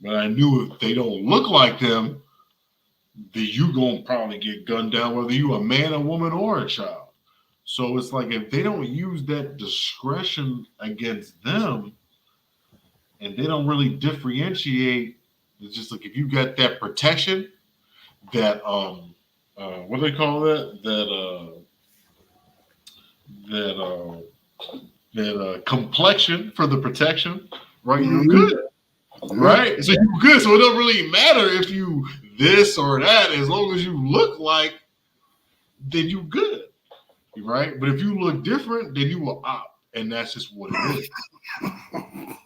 but I knew if they don't look like them, then you gonna probably get gunned down, whether you a man, a woman, or a child. So it's like if they don't use that discretion against them, and they don't really differentiate, it's just like if you got that protection, that what do they call that? That complexion for the protection, right? You're good, right? So you're good. So it don't really matter if you this or that, as long as you look like, then you good, right? But if you look different, then you will opt, and that's just what it is.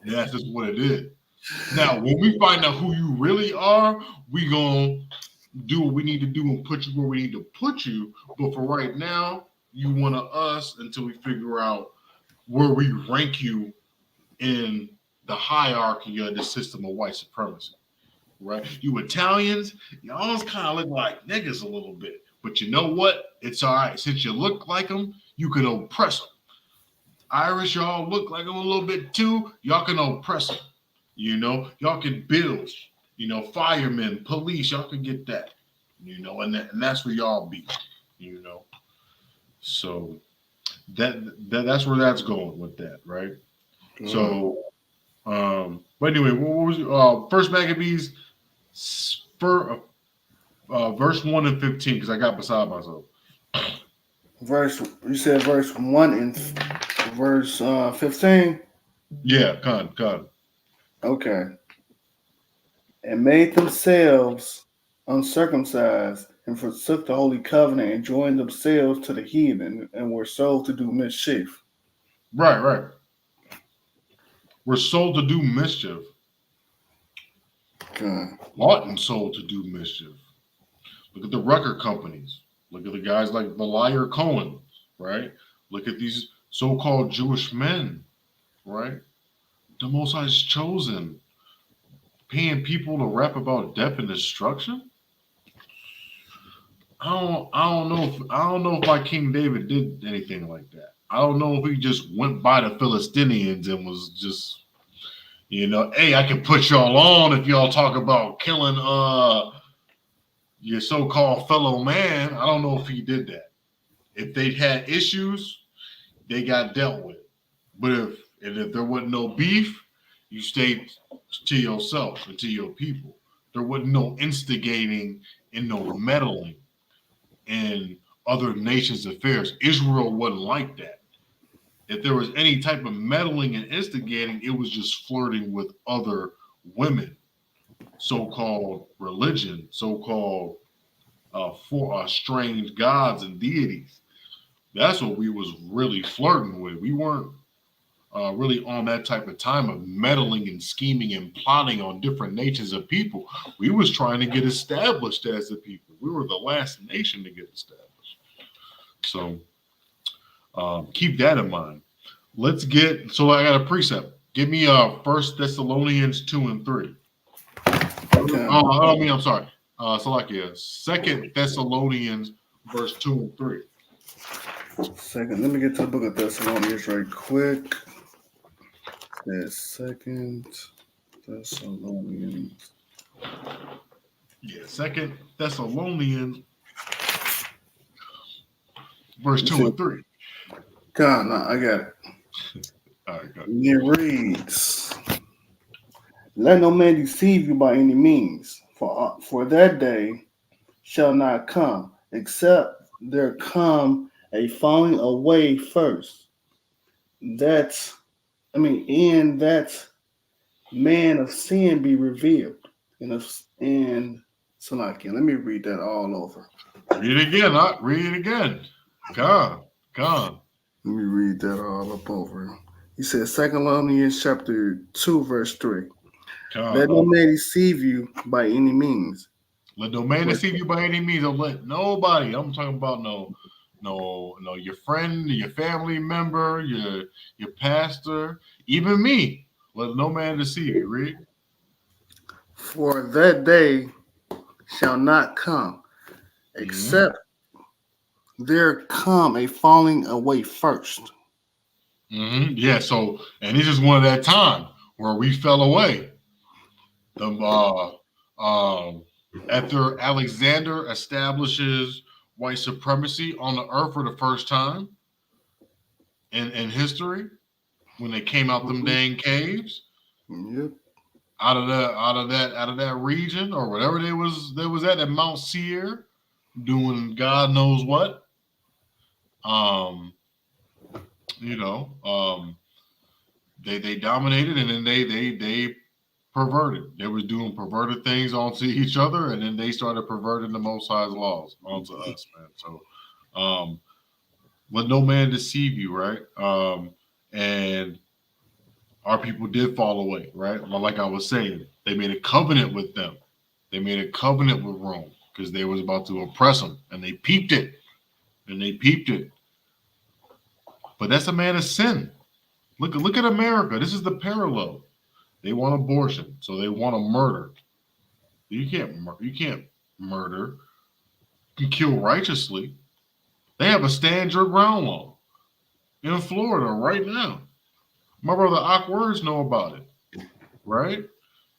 That's just what it is. Now, when we find out who you really are, we gonna do what we need to do and put you where we need to put you. But for right now, you one of us until we figure out where we rank you in the hierarchy of the system of white supremacy, right? You Italians, y'all kind of look like niggas a little bit, but you know what? It's all right. Since you look like them, you can oppress them. Irish, y'all look like them a little bit too. Y'all can oppress them. You know, y'all can build. You know, firemen, police, y'all can get that. You know, and that's where y'all be. You know, so that's where that's going with that, right? So, but anyway, what was First Maccabees, verse 1 and 15? Because I got beside myself. You said verse 1 and verse 15? Yeah, con. Okay. And made themselves uncircumcised and forsook the holy covenant and joined themselves to the heathen and were sold to do mischief. Right. We're sold to do mischief. Bought and sold to do mischief. Look at the record companies. Look at the guys like the liar Cohen, right? Look at these so-called Jewish men, right? The Most High's chosen, paying people to rap about death and destruction. I don't know if like King David did anything like that. I don't know if he just went by the Philistinians and was just, you know, hey, I can put y'all on if y'all talk about killing your so-called fellow man. I don't know if he did that. If they had issues, they got dealt with. But if there wasn't no beef, you stayed to yourself and to your people. There wasn't no instigating and no meddling in other nations' affairs. Israel wasn't like that. If there was any type of meddling and instigating, it was just flirting with other women, so-called religion, so-called strange gods and deities. That's what we was really flirting with. We weren't really on that type of time of meddling and scheming and plotting on different nations of people. We was trying to get established as a people. We were the last nation to get established. So keep that in mind. So I got a precept. Give me 1 Thessalonians 2 and 3. I'm sorry. Salakia. 2 Thessalonians verse 2 and 3. Second, let me get to the book of Thessalonians right quick. That's 2 Thessalonians. Yeah, 2 Thessalonians verse 2 and 3. God, no, I got it. All right, go. It reads, let no man deceive you by any means, for that day shall not come, except there come a falling away first. And that man of sin be revealed. And Salakia, let me read that all over. Read it again, read it again. God. Let me read that all up over. He says, 2 Thessalonians chapter 2, verse 3. Let no man deceive you by any means. Let no man deceive you by any means. Don't let nobody. I'm talking about no, your friend, your family member, your pastor, even me. Let no man deceive you. Read. For that day shall not come, except there come a falling away first. Yeah. So, and this is one of that time where we fell away. After Alexander establishes white supremacy on the earth for the first time in history, when they came out them dang caves, Yep. out of that region or whatever they was at Mount Seir, doing God knows what. They dominated, and then they perverted. They were doing perverted things onto each other, and then they started perverting the Most High's laws onto us, man. So, let no man deceive you, right? And our people did fall away, right? Like I was saying, they made a covenant with them. They made a covenant with Rome because they was about to oppress them, and they peeped it. But that's a man of sin. Look at America. This is the parallel. They want abortion, so they want to murder. You can't murder. You can kill righteously. They have a stand your ground law in Florida right now. My brother Awkwards know about it, right?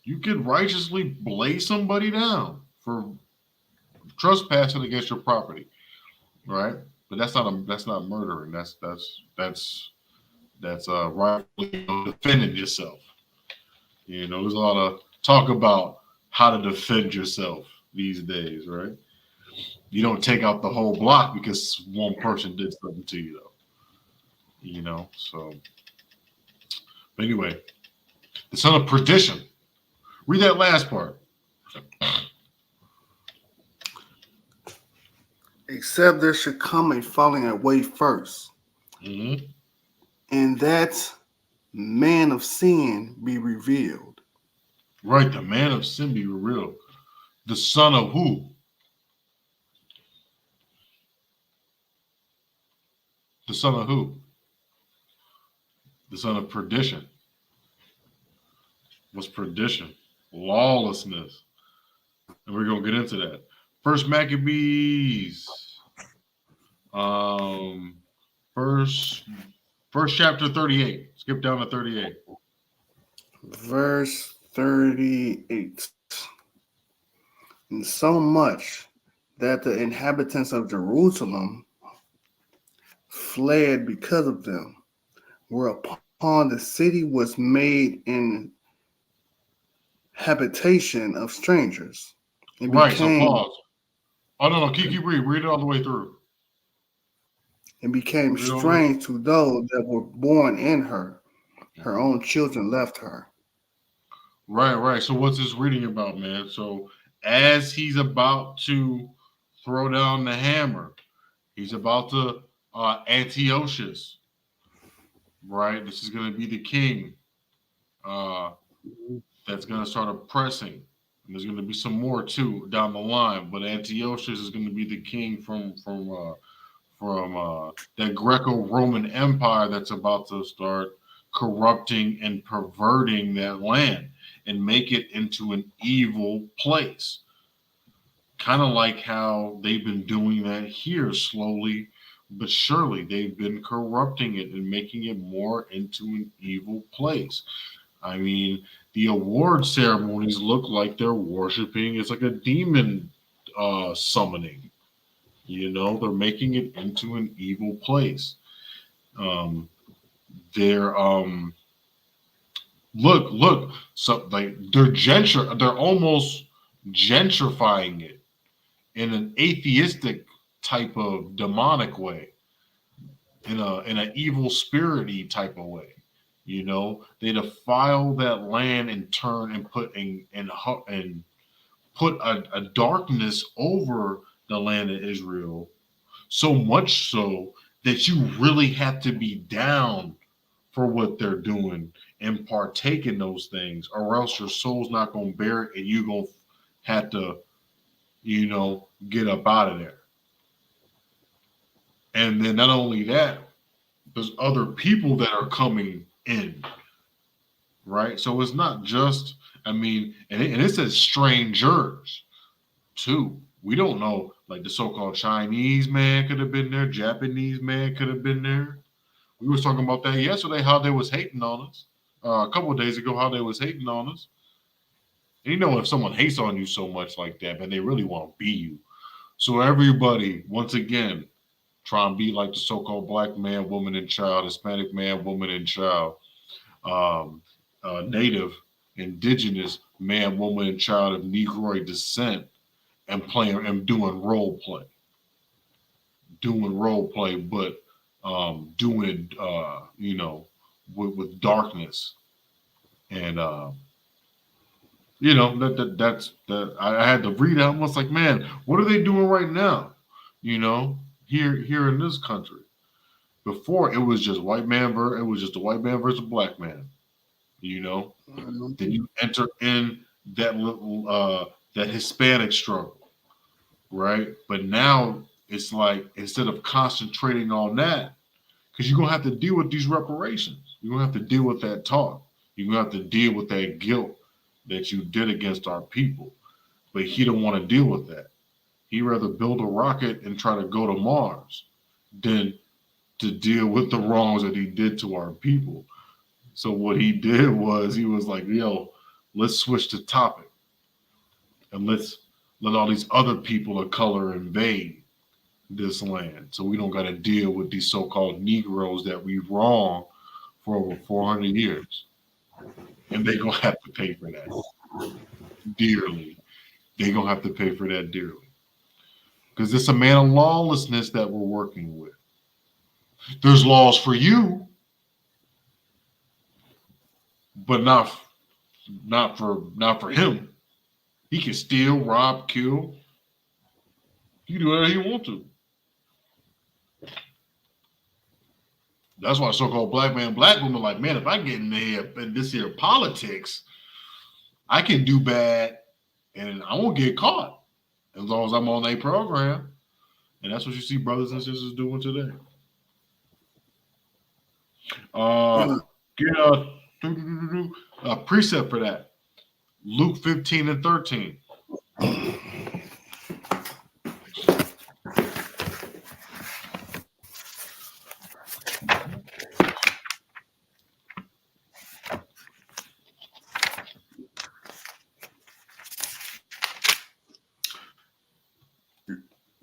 You could righteously blaze somebody down for trespassing against your property, right? But that's not murdering. That's rightfully defending yourself. You know, there's a lot of talk about how to defend yourself these days, right? You don't take out the whole block because one person did something to you, though. You know, so. But anyway, the son of perdition. Read that last part. Except there should come a falling away first, and that man of sin be revealed. Right, the man of sin be revealed. The son of who? The son of who? The son of perdition. What's perdition? Lawlessness. And we're going to get into that. First Maccabees. First chapter 38. Skip down to 38. Verse 38. And so much that the inhabitants of Jerusalem fled because of them, whereupon the city was made in habitation of strangers. Right, so pause. Oh, no, keep reading. Read it all the way through. And became strange to those that were born in her. Her own children left her. Right. So what's this reading about, man? So as he's about to throw down the hammer, he's about to Antiochus, right? This is going to be the king that's going to start oppressing. And there's going to be some more too down the line, but Antiochus is going to be the king from that Greco-Roman Empire that's about to start corrupting and perverting that land and make it into an evil place. Kind of like how they've been doing that here slowly but surely. They've been corrupting it and making it more into an evil place. I mean, the award ceremonies look like they're worshiping. It's like a demon summoning. You know, they're making it into an evil place. They're look. So like they're almost gentrifying it in an atheistic type of demonic way, in an evil spirity type of way. You know, they defile that land and turn and put a darkness over the land of Israel, so much so that you really have to be down for what they're doing and partake in those things, or else your soul's not going to bear it and you're going to have to, you know, get up out of there. And then not only that, there's other people that are coming in, right? So it's not just, I mean, and it says strangers too. We don't know, like the so-called Chinese man could have been there, Japanese man could have been there, We was talking about that yesterday, how they was hating on us. A couple of days ago, how they was hating on us. And you know, if someone hates on you so much like that, man, they really want to be you. So everybody, once again, try and be like the so-called black man, woman, and child, Hispanic man, woman, and child, Native, indigenous man, woman, and child of Negroid descent, and playing and doing role play, but doing it, with darkness, and that's that. I had to read out. I was like, man, what are they doing right now? Here in this country. Before it was just white man it was just a white man versus a black man. Then you enter in that little that Hispanic struggle, right? But now it's like instead of concentrating on that, because you're gonna have to deal with these reparations, you're gonna have to deal with that talk, you're gonna have to deal with that guilt that you did against our people. But he don't want to deal with that. He'd rather build a rocket and try to go to Mars than to deal with the wrongs that he did to our people. So what he did was he was like, yo, let's switch the topic and let's let all these other people of color invade this land so we don't got to deal with these so-called Negroes that we wronged for over 400 years. And they're going to have to pay for that dearly. They're going to have to pay for that dearly. Because it's a man of lawlessness that we're working with. There's laws for you, but not for him. He can steal, rob, kill. He can do whatever he wants to. That's why so-called black man, black woman, like, man, if I get in this here politics, I can do bad and I won't get caught as long as I'm on a program. And that's what you see brothers and sisters doing today. Get a precept for that. Luke 15:13.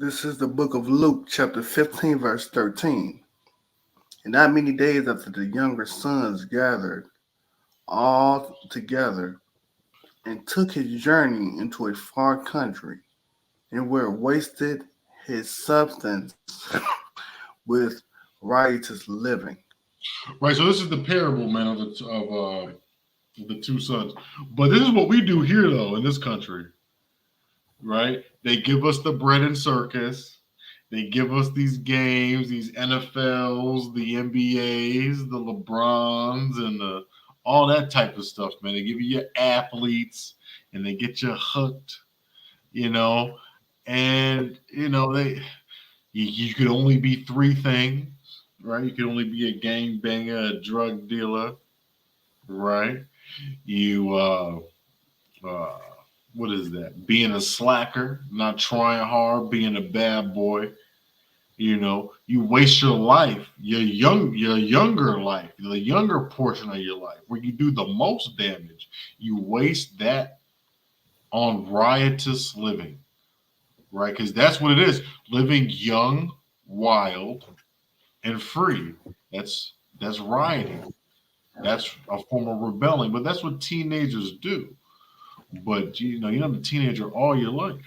This is the book of Luke, chapter 15, verse 13. And not many days after the younger sons gathered all together and took his journey into a far country, and where wasted his substance with riotous living. Right, so this is the parable, man, of the two sons. But this is what we do here, though, in this country. Right? They give us the bread and circus. They give us these games, these NFLs, the NBAs, the LeBrons, and all that type of stuff, man. They give you your athletes, and they get you hooked, and you could only be three things, right? You could only be a gangbanger, a drug dealer, right? What is that? Being a slacker, not trying hard, being a bad boy. You waste your life, your younger life, the younger portion of your life, where you do the most damage. You waste that on riotous living, right? Because that's what it is. Living young, wild, and free. That's rioting. That's a form of rebelling, but that's what teenagers do. But you're not a teenager all your life,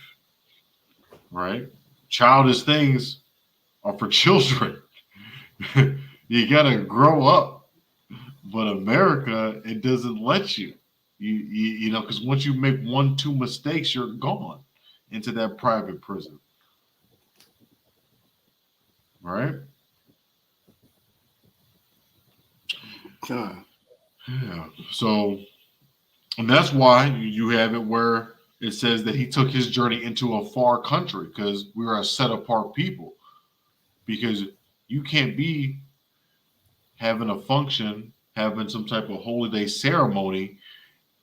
right? Childish things are for children. You gotta grow up. But America, it doesn't let you. Because once you make 1-2 mistakes, you're gone into that private prison, right? John. Yeah. So. And that's why you have it where it says that he took his journey into a far country, because we are a set apart people. Because you can't be having a function, having some type of holy day ceremony,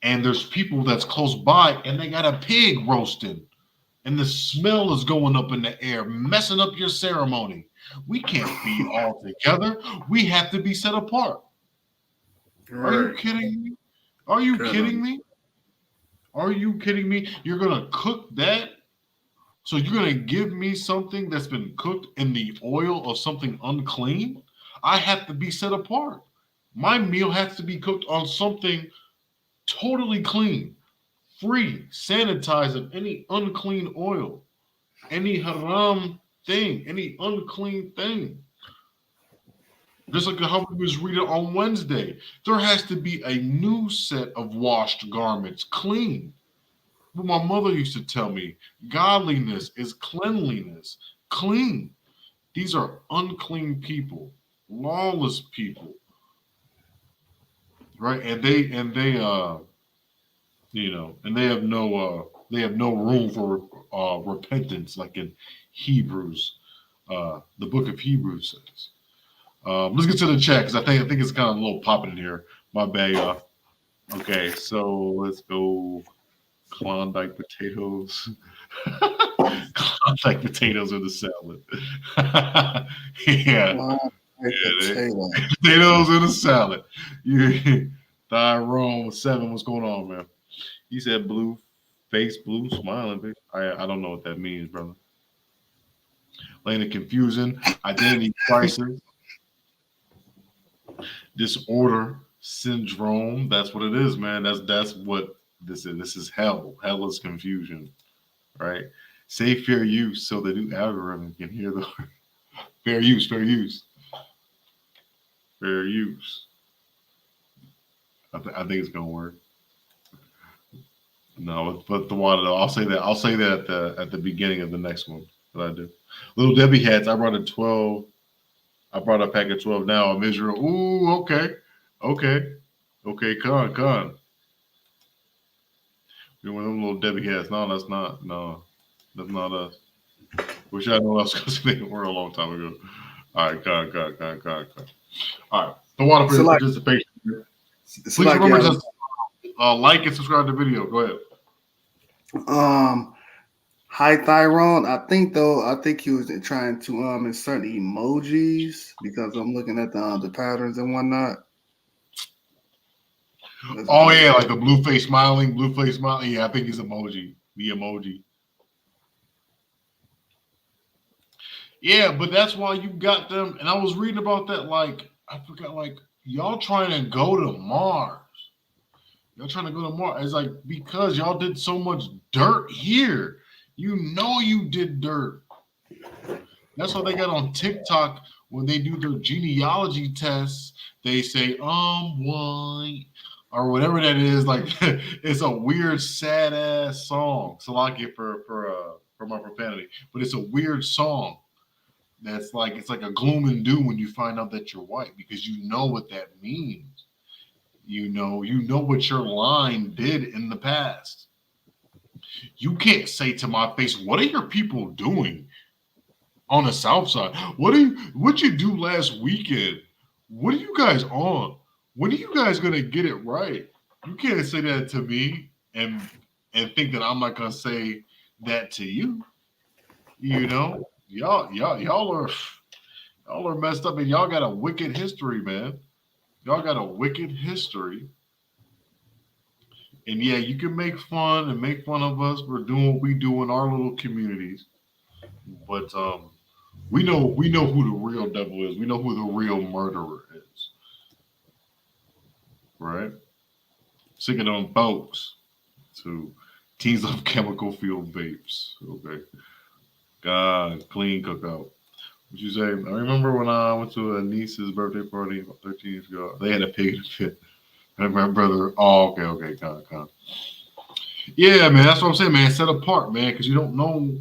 and there's people that's close by and they got a pig roasting and the smell is going up in the air, messing up your ceremony. We can't be all together. We have to be set apart. Are you kidding me? Are you kidding me? Are you kidding me? You're going to cook that? So you're going to give me something that's been cooked in the oil of something unclean? I have to be set apart. My meal has to be cooked on something totally clean, free, sanitized of any unclean oil, any haram thing, any unclean thing. Just like how we was reading on Wednesday, there has to be a new set of washed garments, clean. What my mother used to tell me, godliness is cleanliness, clean. These are unclean people, lawless people, right? And they and they have no room for repentance, like in Hebrews, the book of Hebrews says. Let's get to the chat because I think it's kind of a little popping in here. My bad, y'all. Okay, so let's go. Klondike potatoes. Klondike potatoes in the salad. Yeah. Potatoes in the salad. Tyrone 7, what's going on, man? He said blue face, blue smiling. Bitch. I don't know what that means, brother. Laying of confusion, identity crisis, disorder, syndrome. That's what it is, man. That's what this is. This is hell. Hell is confusion, right? Say fair use so the new algorithm can hear the fair use, fair use, fair use. I think it's gonna work. No, but the water though. I'll say that at the beginning of the next one that I do. Little Debbie hats. I brought a 12. I brought a pack of 12 now. I'm Israel. Ooh, okay. Con. You're one of them little Debbie hats. No, that's not. No, that's not us. Wish I knew I was going to say the word a long time ago. All right, con. All right, the water for participation. Please remember to like and subscribe to the video. Go ahead. Hi Tyrone. I think he was trying to insert emojis because I'm looking at the patterns and whatnot. Oh yeah, like the blue face smiling. Yeah, I think he's emoji. The emoji. Yeah, but that's why you got them. And I was reading about that. Like I forgot. Like y'all trying to go to Mars. It's like because y'all did so much dirt here. You know you did dirt. That's what they got on TikTok when they do their genealogy tests. They say, why? Or whatever that is. Like, it's a weird, sad-ass song. Salaki for my profanity. But it's a weird song. That's like, it's like a gloom and doom when you find out that you're white because you know what that means. You know what your line did in the past. You can't say to my face, what are your people doing on the South Side? What'd you do last weekend? What are you guys on? When are you guys gonna get it right? You can't say that to me and think that I'm not gonna say that to you. You know, y'all are messed up and y'all got a wicked history, man. Y'all got a wicked history. And yeah, you can make fun of us. We're doing what we do in our little communities. But we know who the real devil is. We know who the real murderer is. Right? Sick of them folks. To teens of chemical fuel vapes. Okay. God, clean cookout. What you say? I remember when I went to a niece's birthday party 13 years ago. They had a pig in a fit. And my brother, okay, con. Yeah, man, that's what I'm saying, man. Set apart, man, because you don't know,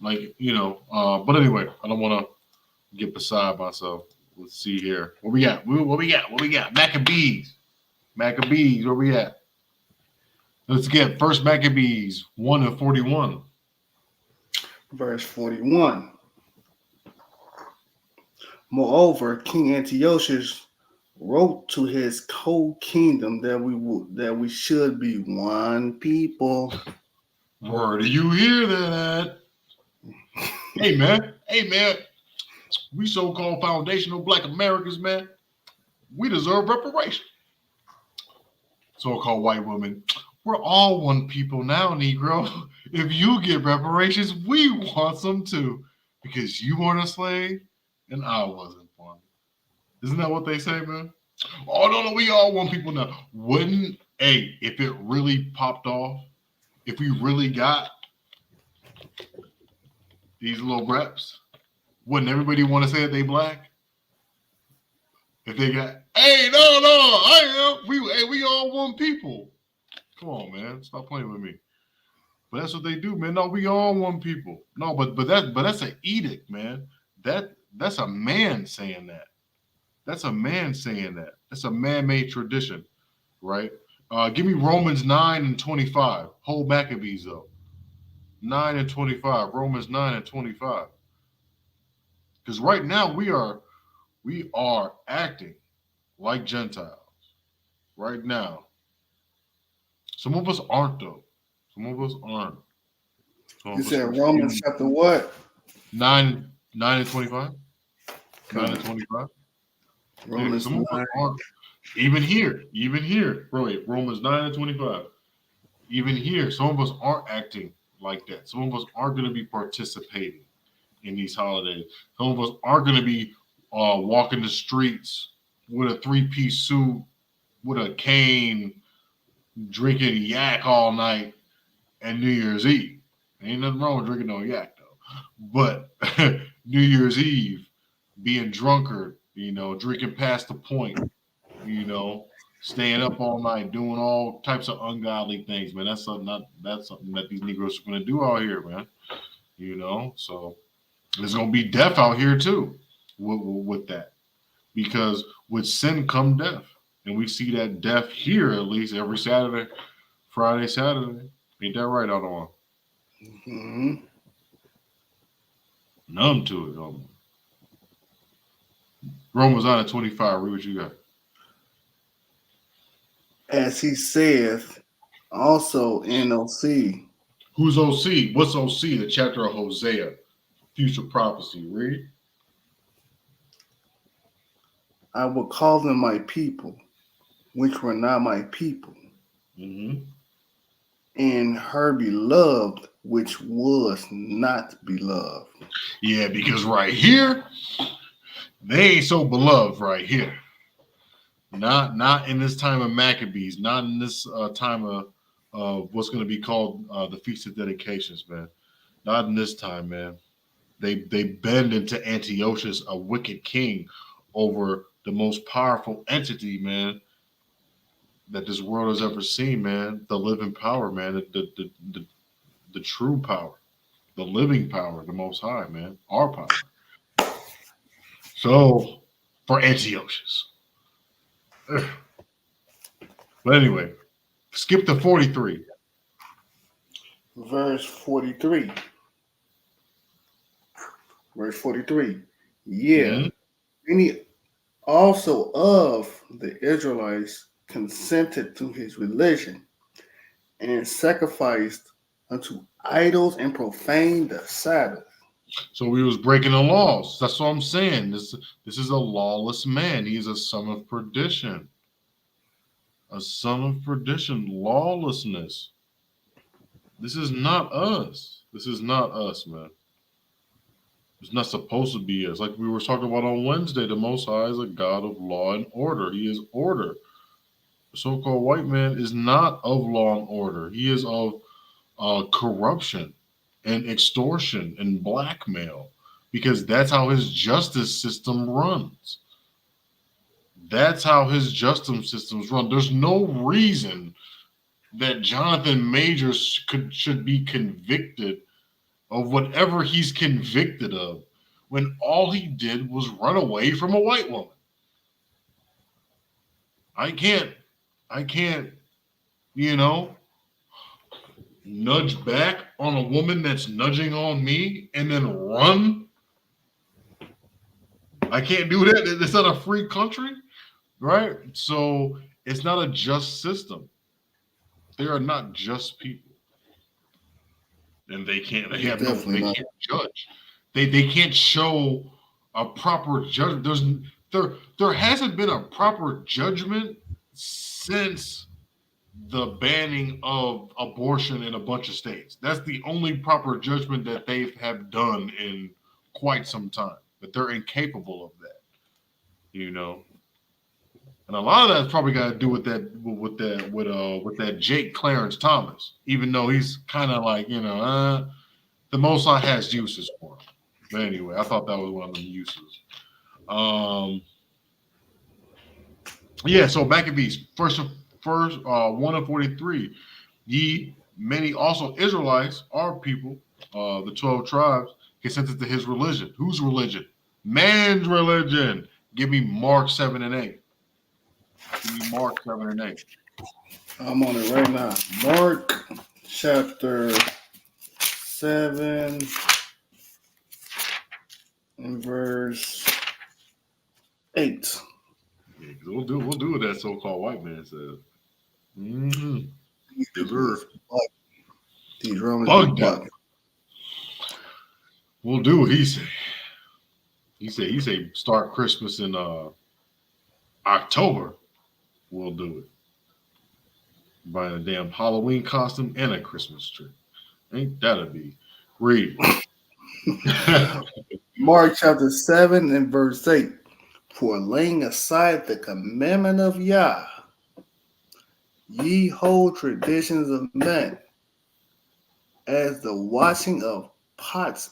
like, but anyway, I don't want to get beside myself. Let's see here. What we got? Maccabees, where we at? Let's get first Maccabees 1:41. Verse 41. Moreover, King Antiochus wrote to his co-kingdom that we should be one people. Where do you hear that at? Hey, man. We so-called foundational Black Americans, man, we deserve reparation. So-called white women, we're all one people now, Negro. If you get reparations, we want some too, because you weren't a slave and I wasn't one. Isn't that what they say, man? Oh, no, we all one people now. If it really popped off, if we really got these little reps, wouldn't everybody want to say that they Black? If they got, I am. We all one people. Come on, man, stop playing with me. But that's what they do, man. No, we all one people. No, but that's an edict, man. That's a man saying that. That's a man saying that. That's a man-made tradition, right? Give me Romans 9:25. Whole Maccabees though. 9:25. Romans 9:25. Because right now we are acting like Gentiles. Right now. Some of us aren't though. Some of us aren't. You said Romans chapter what? 9:25. 9:25. Romans some 9. Even here, bro. Romans 9:25. Even here, some of us aren't acting like that. Some of us aren't going to be participating in these holidays. Some of us aren't going to be walking the streets with a 3-piece suit, with a cane, drinking yak all night and New Year's Eve. Ain't nothing wrong with drinking no yak though. But New Year's Eve, being drunkard, drinking past the point, staying up all night, doing all types of ungodly things, man. That's something that these Negroes are gonna do out here, man. So there's gonna be death out here too with that. Because with sin come death. And we see that death here at least every Saturday, Friday, Saturday. Ain't that right, Otto? Mm-hmm. Numb to it, almost. Romans 9:25. Read what you got. As he saith, also in O.C. Who's O.C.? What's O.C.? The chapter of Hosea. Future prophecy. Read. I will call them my people, which were not my people. Mm-hmm. And her beloved, which was not beloved. Yeah, because right here, they ain't so beloved right here. Not in this time of Maccabees, not in this time of what's going to be called the Feast of Dedications, man. Not in this time, man. They bend into Antiochus, a wicked king, over the most powerful entity, man, that this world has ever seen, man. The living power, man. The true power. The living power, the Most High, man. Our power. So, for Antiochus. But anyway, skip to 43. Verse 43. Verse 43. Yeah. Mm-hmm. Many also of the Israelites consented to his religion and sacrificed unto idols and profaned the Sabbath. So he was breaking the laws. That's what I'm saying. This is a lawless man. He is a son of perdition. A son of perdition. Lawlessness. This is not us. This is not us, man. It's not supposed to be us. Like we were talking about on Wednesday, the Most High is a God of law and order. He is order. The so-called white man is not of law and order. He is of corruption and extortion and blackmail, because that's how his justice system runs. That's how his justice systems run. There's no reason that Jonathan Majors should be convicted of whatever he's convicted of when all he did was run away from a white woman. I can't, nudge back on a woman that's nudging on me and then run. I can't do that. It's not a free country, right? So it's not a just system. They are not just people. and they can't. They have Definitely They not. can't judge. They can't show a proper judgment. There hasn't been a proper judgment since the banning of abortion in a bunch of states. That's the only proper judgment that they have done in quite some time. But they're incapable of that, you know. And a lot of that's probably got to do with that Jake Clarence Thomas. Even though he's kind of like, the Most High has uses for him. But anyway, I thought that was one of the uses. Yeah. So Maccabees first 1 of 43. Ye many also Israelites, our people, the 12 tribes, consented to his religion. Whose religion? Man's religion. Give me Mark 7 and 8. Give me Mark 7 and 8. I'm on it right now. Mark chapter 7 and verse 8. Yeah, we'll do what that so-called white man says. Mm-hmm. These Romans Bugged are out. bugging. We'll do what he say. He say start Christmas in October. We'll do it. Buying a damn Halloween costume and a Christmas tree. Ain't that'll be read. Mark chapter 7 and verse 8. For laying aside the commandment of Yah, ye hold traditions of men, as the washing of pots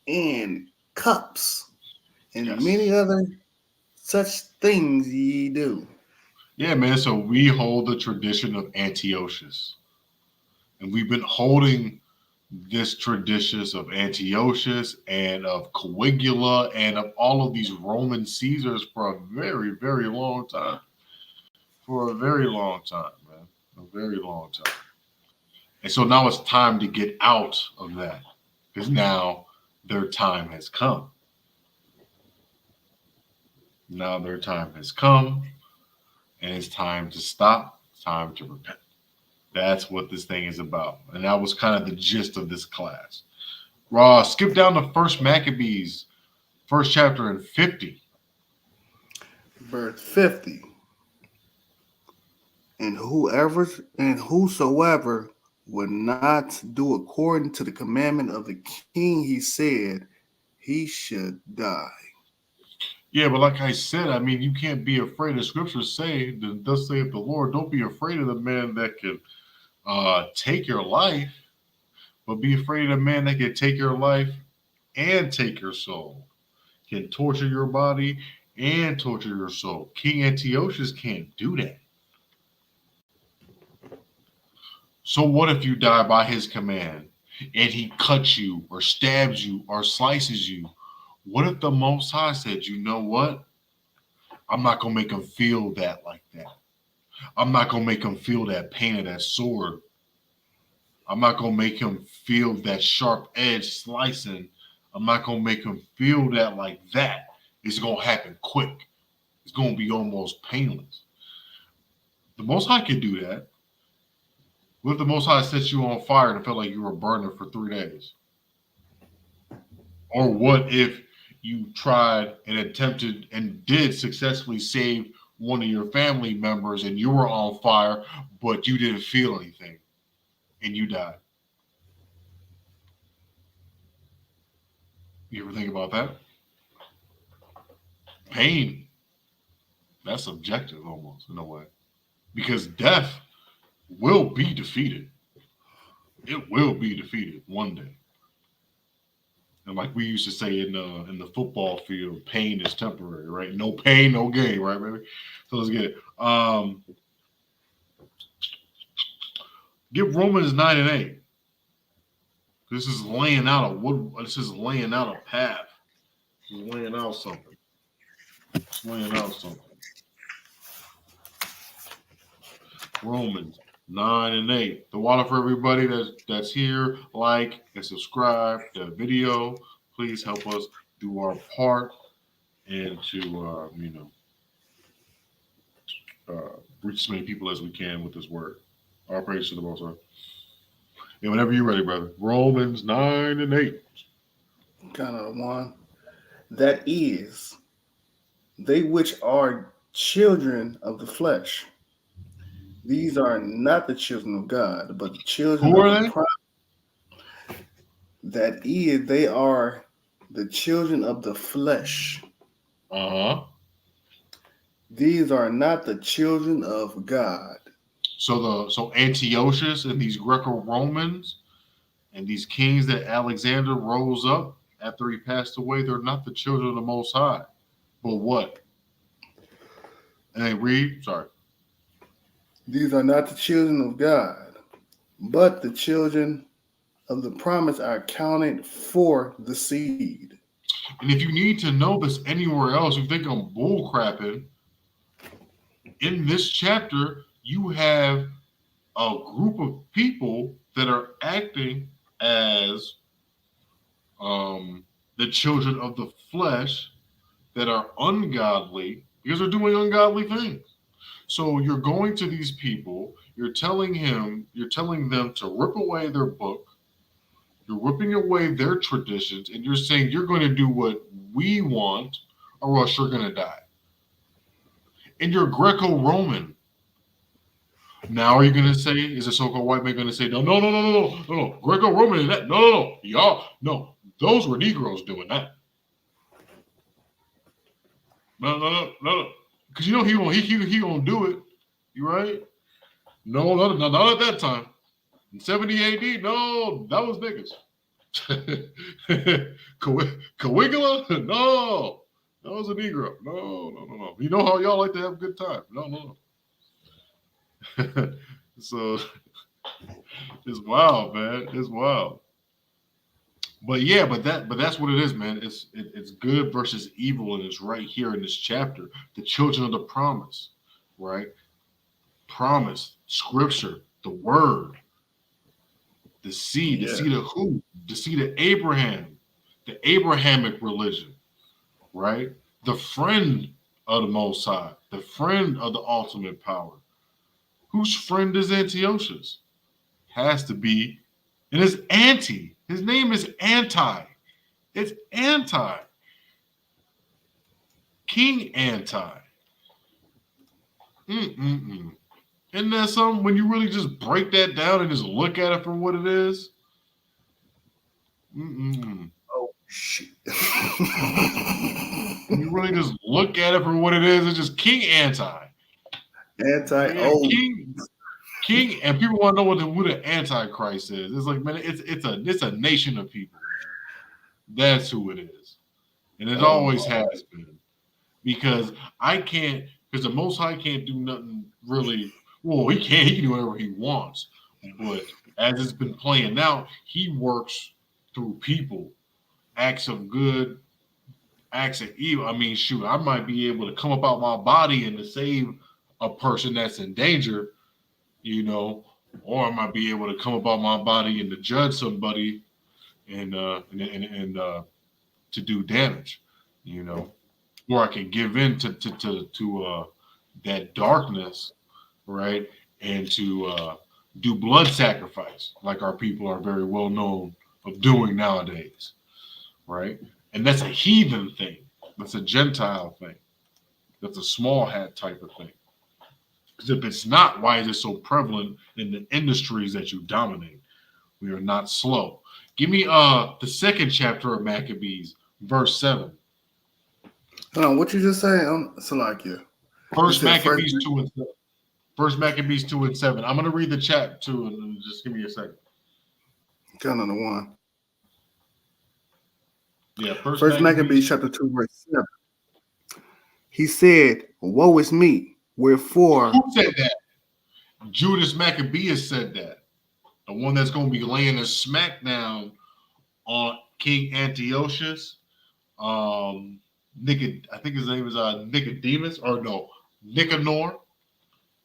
and cups, and Yes. many other such things ye do. Yeah, man. So we hold the tradition of Antiochus. And we've been holding this tradition of Antiochus and of Caligula and of all of these Roman Caesars for a very, very long time. For a very long time, man. A very long time. And so now it's time to get out of that. Because now their time has come. Now their time has come. And it's time to stop. It's time to repent. That's what this thing is about. And that was kind of the gist of this class. Skip down to First Maccabees, first chapter and 50. Verse 50. And whosoever would not do according to the commandment of the king, he said, he should die. Yeah, but like I said, I mean, you can't be afraid. The scriptures say, thus saith the Lord, don't be afraid of the man that can take your life, but be afraid of the man that can take your life and take your soul, can torture your body and torture your soul. King Antiochus can't do that. So what if you die by his command and he cuts you or stabs you or slices you? What if the Most High said, you know what? I'm not going to make him feel that like that. I'm not going to make him feel that pain of that sword. I'm not going to make him feel that sharp edge slicing. I'm not going to make him feel that like that. It's going to happen quick. It's going to be almost painless. The Most High can do that. What if the Most High set you on fire and it felt like you were burning for 3 days? Or what if you tried and attempted and did successfully save one of your family members and you were on fire, but you didn't feel anything and you died? You ever think about that? Pain, that's subjective almost in a way. Because death will be defeated. It will be defeated one day. And like we used to say in the football field, pain is temporary, right? No pain, no gain, right, baby? So let's get it. Get Romans 9 and 8. This is laying out a path. This is laying out something. It's laying out something. Romans 9 and 8. The water for everybody that's here. Like and subscribe to the video. Please help us do our part and to reach as many people as we can with this word. Our praise to the Most High. Yeah, whenever you're ready, brother. Romans 9 and 8. Kind of one. That is, they which are children of the flesh. These are not the children of God, but the children Who of are the they? promise. That is, they are the children of the flesh. Uh-huh. These are not the children of God. So Antiochus and these Greco-Romans and these kings that Alexander rose up after he passed away, they're not the children of the Most High. But what? And they read, sorry. These are not the children of God, but the children of the promise are counted for the seed. And if you need to know this anywhere else, you think I'm bull crapping. In this chapter, you have a group of people that are acting as the children of the flesh that are ungodly because they're doing ungodly things. So you're going to these people, you're telling them to rip away their book, you're ripping away their traditions, and you're saying you're going to do what we want or else you're going to die. And you're Greco-Roman. Now are you going to say, is a so-called white man going to say, no, Greco-Roman is that? No, y'all, no, those were Negroes doing that. No. Because you know he gonna do it. You right? No, not at that time. In 70 AD, no, that was niggas. Caligula? No. That was a Negro. No. You know how y'all like to have a good time. No. So it's wild, man. It's wild. But yeah, but that's what it is, man. It's good versus evil, and it's right here in this chapter. The children of the promise, right? Promise, scripture, the word, the seed of who? The seed of Abraham, the Abrahamic religion, right? The friend of the Most High, the friend of the ultimate power. Whose friend is Antiochus? Has to be, and it's anti. His name is Anti. It's Anti. King Anti. Isn't that something when you really just break that down and just look at it for what it is? Oh, shit. When you really just look at it for what it is, it's just King Anti. Anti-O. King, and people want to know who the Antichrist is. It's like, man, it's a nation of people. That's who it is. And it always has been. Because the Most High can't do nothing really. Well, he can do whatever he wants. But as it's been playing out, he works through people, acts of good, acts of evil. I mean, shoot, I might be able to come up out my body and to save a person that's in danger, or I might be able to come up out my body and to judge somebody and to do damage, or I can give in to that darkness, right, and to do blood sacrifice, like our people are very well known of doing nowadays, right? And that's a heathen thing. That's a Gentile thing. That's a small hat type of thing. Because if it's not, why is it so prevalent in the industries that you dominate? We are not slow. Give me the second chapter of Maccabees, verse 7. Hold on, what you just say? Salakia. First Maccabees 2 and 7. First Maccabees 2 and 7. I'm going to read the chat too, and just give me a second. Count on the one. Yeah, First Maccabees chapter 2, verse 7. He said, woe is me, wherefore... Who said that? Judas Maccabeus said that. The one that's going to be laying a smackdown on King Antiochus. I think his name is Nicodemus, or no, Nicanor.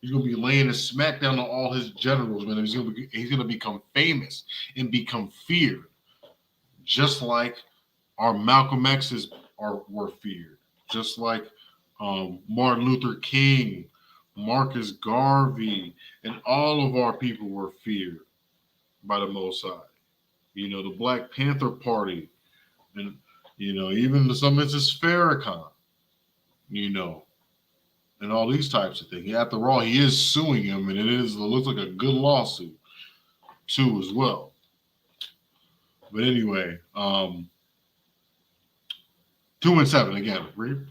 He's going to be laying a smackdown on all his generals, man. He's going to become famous and become feared, just like our Malcolm X's were feared, just like Martin Luther King, Marcus Garvey, and all of our people were feared. by the Most High. The Black Panther Party, and even to some instances Farrakhan, and all these types of things. After all, he is suing him, and it looks like a good lawsuit too as well. But anyway, 2 and 7 again. Read.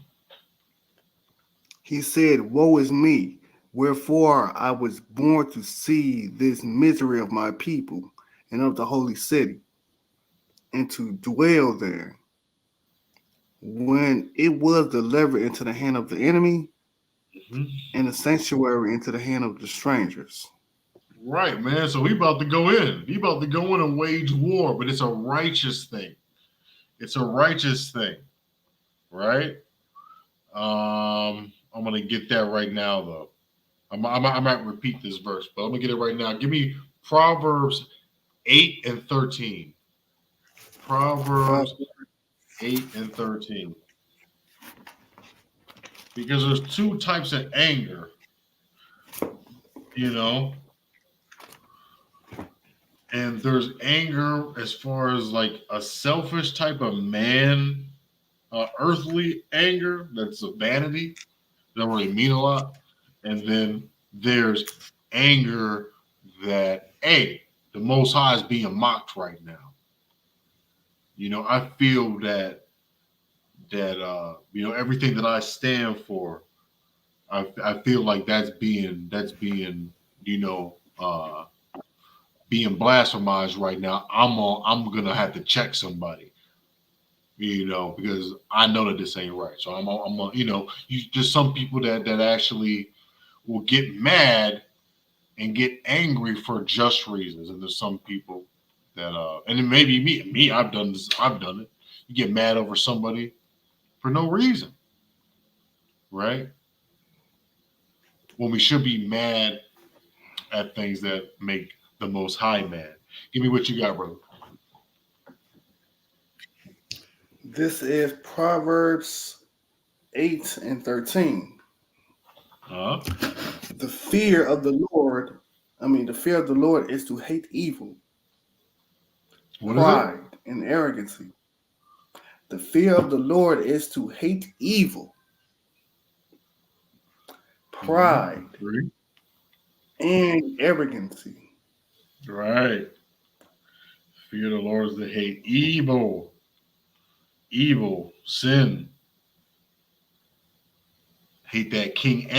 He said, "Woe is me, wherefore I was born to see this misery of my people and of the holy city, and to dwell there. When it was delivered into the hand of the enemy, and the sanctuary into the hand of the strangers." Right, man. So he about to go in. He about to go in and wage war, but it's a righteous thing. It's a righteous thing, right? I'm gonna get that right now, though. I might repeat this verse, but I'm gonna get it right now. Give me Proverbs 8 and 13. Proverbs 8 and 13. Because there's two types of anger, and there's anger as far as like a selfish type of man, earthly anger that's a vanity, don't really mean a lot. And then there's anger that, hey, the Most High is being mocked right now. I feel that everything that I stand for, I feel like that's being being blasphemized right now. I'm gonna have to check somebody, because I know that this ain't right. So there's some people that actually will get mad and get angry for just reasons, and there's some people that and it may be me. I've done this. I've done it. You get mad over somebody for no reason, right? When we should be mad at things that make the Most High mad. Give me what you got, brother. This is Proverbs 8 and 13. The fear of the Lord is to hate evil, pride, and arrogancy. The fear of the Lord is to hate evil, pride, and arrogancy. Right. Fear of the Lord is to hate evil, sin. Hate that king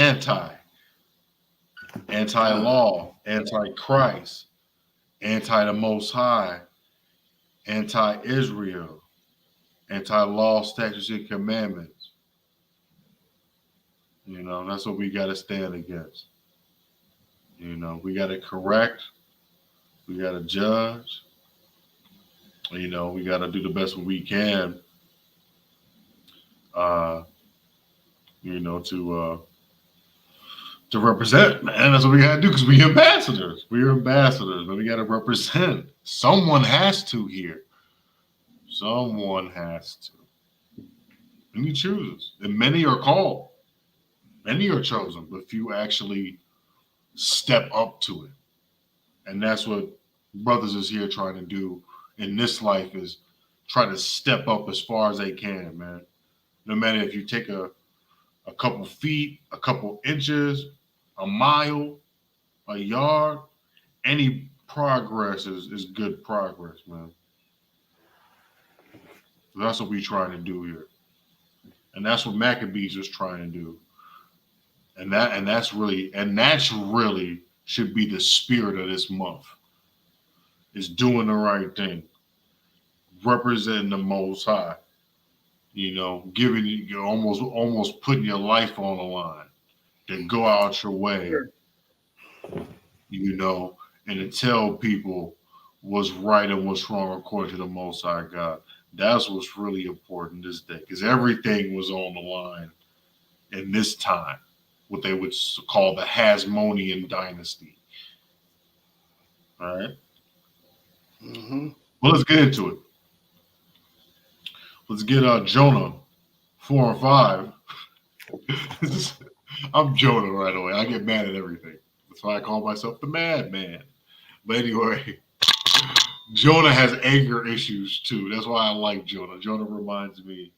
anti-law, anti-Christ, anti the Most High, anti-Israel, anti-law, statutes, and commandments. That's what we got to stand against. We got to correct. We got to judge. We got to do the best we can. To represent, man. That's what we got to do, because we're ambassadors. We're ambassadors, but we got to represent. Someone has to here. Someone has to. And he chooses. And many are called. Many are chosen, but few actually step up to it. And that's what brothers is here trying to do in this life, is try to step up as far as they can, man. No matter if you take a couple feet, a couple inches, a mile, a yard, any progress is good progress, man. That's what we're trying to do here. And that's what Maccabees is trying to do. And that's really should be the spirit of this month. Is doing the right thing. Representing the Most High. Giving you almost putting your life on the line. To go out your way. And to tell people what's right and what's wrong according to the Most High God. That's what's really important this day, because everything was on the line in this time, what they would call the Hasmonean dynasty. All right. Well, let's get into it. Let's get Jonah 4 and 5. I'm Jonah right away. I get mad at everything. That's why I call myself the madman. But anyway, Jonah has anger issues too. That's why I like Jonah. Jonah reminds me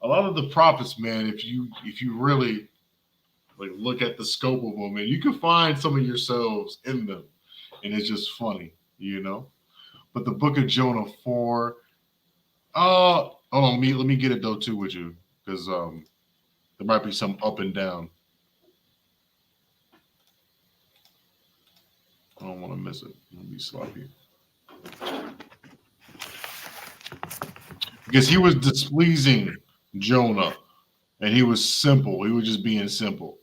a lot of the prophets, man. If you really like look at the scope of them, and you can find some of yourselves in them, and it's just funny, you know. But the book of Jonah 4. Hold on, let me get it though too with you, because there might be some up and down. I don't want to miss it. Let me be sloppy. Because he was displeasing Jonah, and he was simple. He was just being simple.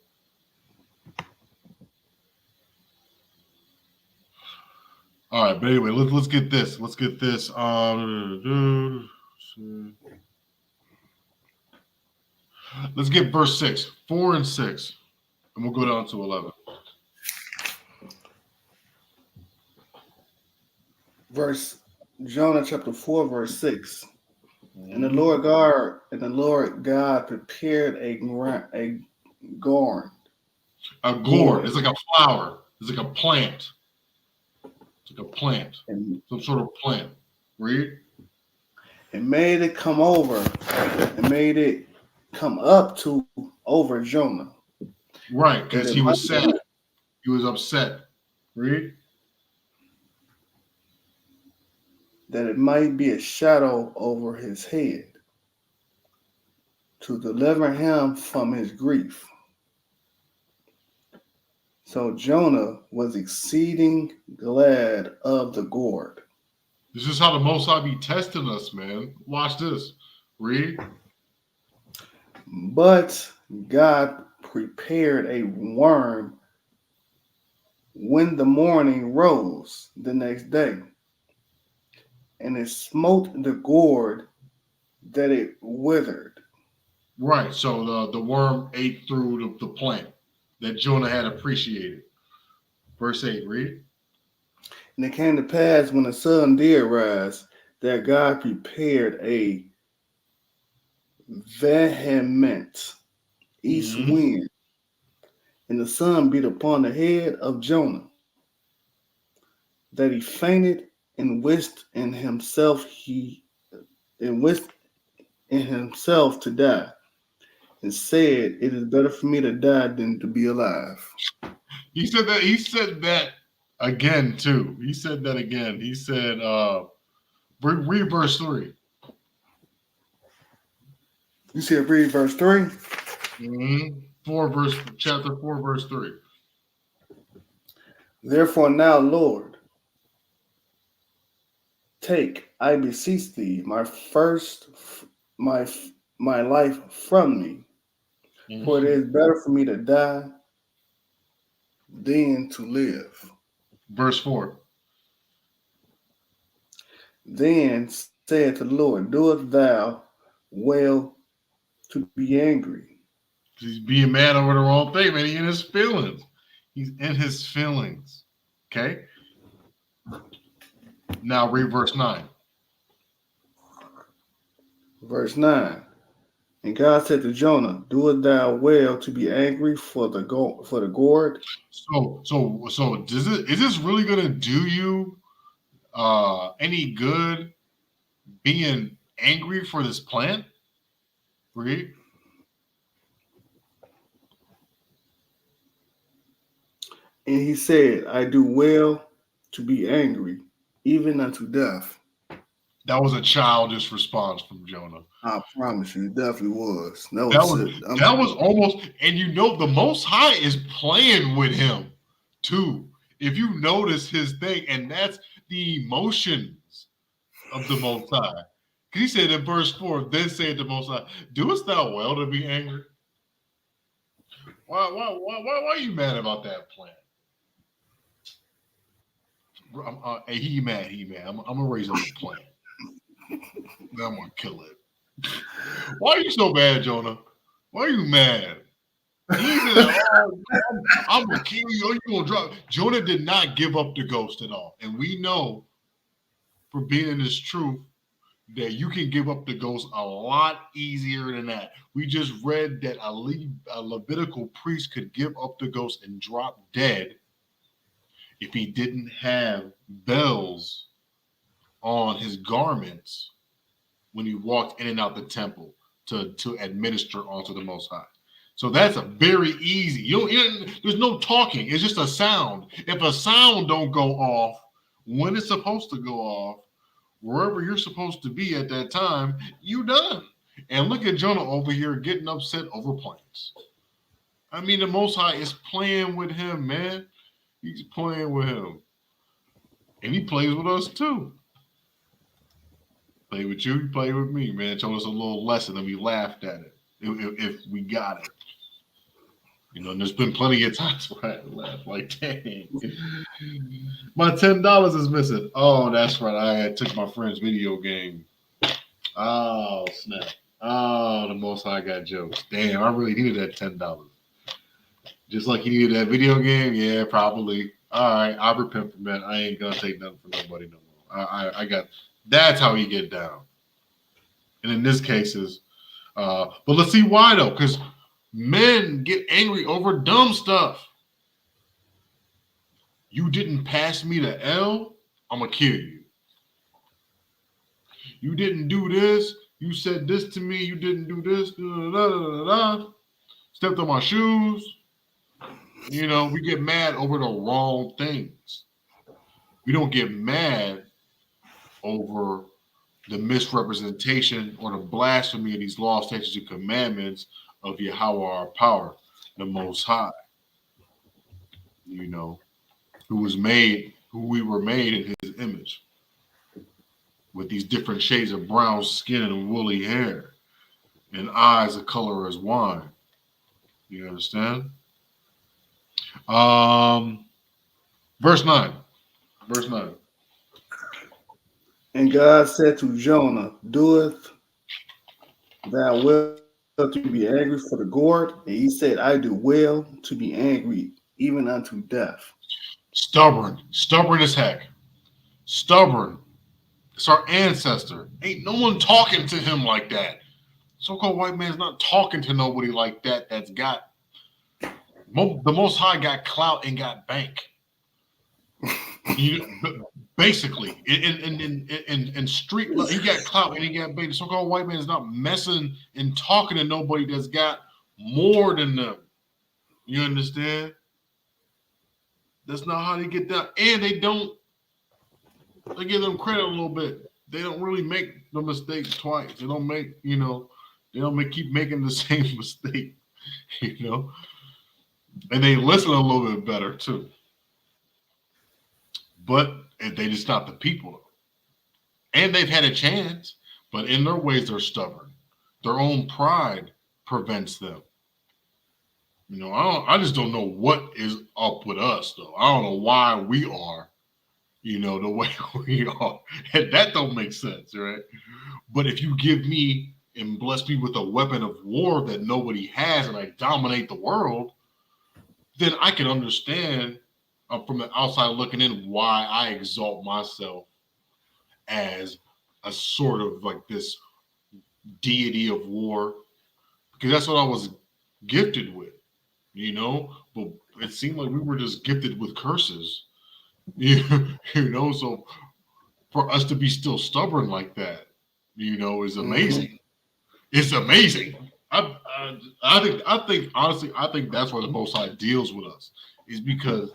All right, but anyway, let's get this. Let's get this. Let's get verse 6, 4 and 6, and we'll go down to 11. Jonah chapter 4, verse 6. And the Lord God prepared a gourd. A gourd is like a flower. It's like a plant. It's like a plant. Some sort of plant. Read. And made it come up to over Jonah. Right, because he was sad. He was upset. Read. That it might be a shadow over his head, to deliver him from his grief. So Jonah was exceeding glad of the gourd. This is how the Most High be testing us, man. Watch this. Read. But God prepared a worm when the morning rose the next day, and it smote the gourd that it withered. Right. So the worm ate through the plant that Jonah had appreciated. Verse 8, read. And it came to pass when the sun did rise that God prepared a vehement east wind, and the sun beat upon the head of Jonah, that he fainted and wished in himself to die, and said, "It is better for me to die than to be alive." He said that again too. He said that again. He said, read verse 3. You said read verse 3? Chapter 4, verse 3. Therefore now, Lord, take, I beseech thee, my life from me, for it is better for me to die than to live. Verse 4. Then said to the Lord, doest thou well to be angry? He's being mad over the wrong thing, man. He's in his feelings. He's in his feelings. Okay? Now read verse 9. Verse 9. And God said to Jonah, doest thou well to be angry for the gourd? So is this really gonna do you any good being angry for this plant? Read. And he said, I do well to be angry, even unto death. That was a childish response from Jonah. I promise you, it definitely was. That was almost, and you know, the Most High is playing with him too. If you notice his thing, and that's the emotions of the Most High. He said in verse 4, then said the Most High, doest thou well to be angry? Why are you mad about that plant? He mad. I'm gonna raise up a plant. Then I'm gonna kill it. Why are you so bad, Jonah? Why are you mad? He said, I'm gonna kill you. Or you gonna drop? Jonah did not give up the ghost at all, and we know for being in this truth that you can give up the ghost a lot easier than that. We just read that a Levitical priest could give up the ghost and drop dead if he didn't have bells on his garments when he walked in and out the temple to administer onto the Most High. So that's a very easy. There's no talking. It's just a sound. If a sound don't go off when it's supposed to go off, wherever you're supposed to be at that time, you done. And look at Jonah over here getting upset over planes. I mean, the Most High is playing with him, man. He's playing with him. And he plays with us too. Play with you, play with me, man. Told us a little lesson and we laughed at it if we got it. You know, and there's been plenty of times where I laughed like, dang, my $10 is missing. Oh, that's right. I took my friend's video game. Oh, snap. Oh, the Most High got jokes. Damn, I really needed that $10. Just like he needed that video game? Yeah, probably. All right, I'll repent from that. I ain't going to take nothing from nobody no more. I got, that's how you get down. And in this case but let's see why though, because men get angry over dumb stuff. You didn't pass me the L, I'm going to kill you. You didn't do this. You said this to me. You didn't do this. Stepped on my shoes. You know, we get mad over the wrong things. We don't get mad over the misrepresentation or the blasphemy of these laws, statutes, and commandments of Yahweh our power, the Most High. You know, who we were made in his image, with these different shades of brown skin and woolly hair and eyes the color as wine. You understand? Verse 9. And God said to Jonah, doeth thou well to be angry for the gourd? And he said, I do well to be angry, even unto death. Stubborn as heck. Stubborn. It's our ancestor. Ain't no one talking to him like that. So-called white man's not talking to nobody like that that's got, the Most High got clout and got bank. Basically, in street, he got clout and he got bank. The so-called white man is not messing and talking to nobody that's got more than them. You understand? That's not how they get down. And they give them credit a little bit. They don't really make the mistake twice. They don't keep making the same mistake, you know? And they listen a little bit better too. But they just not the people. And they've had a chance, but in their ways they're stubborn. Their own pride prevents them. You know, I just don't know what is up with us though. I don't know why we are, you know, the way we are. And that don't make sense, right? But if you give me and bless me with a weapon of war that nobody has and I dominate the world, then I can understand from the outside looking in why I exalt myself as a sort of like this deity of war, because that's what I was gifted with, you know. But it seemed like we were just gifted with curses, you know. So for us to be still stubborn like that, you know, is amazing. It's amazing. I think honestly, I think that's why the Most High deals with us, is because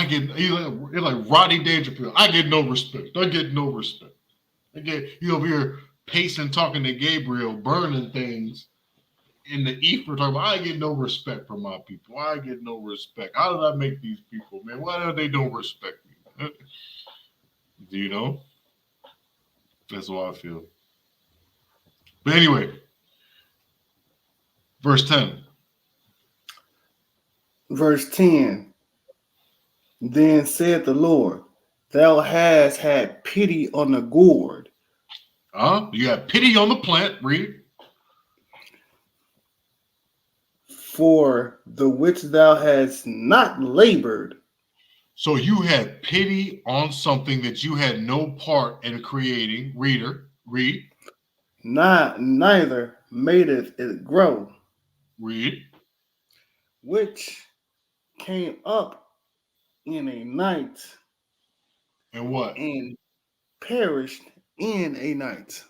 he's like Rodney Dangerfield. I get no respect. I get you over here pacing, talking to Gabriel, burning things in the ether, talking about, I get no respect from my people. I get no respect. How did I make these people, man? Why do they don't respect me? Do you know? That's what I feel. But anyway, verse 10. Verse 10. Then said the Lord, thou hast had pity on the gourd. You have pity on the plant. Read. For the which thou hast not labored. So you had pity on something that you had no part in creating. Reader, read. Neither madeth it grow. Read. Which came up in a night And what? and perished in a night.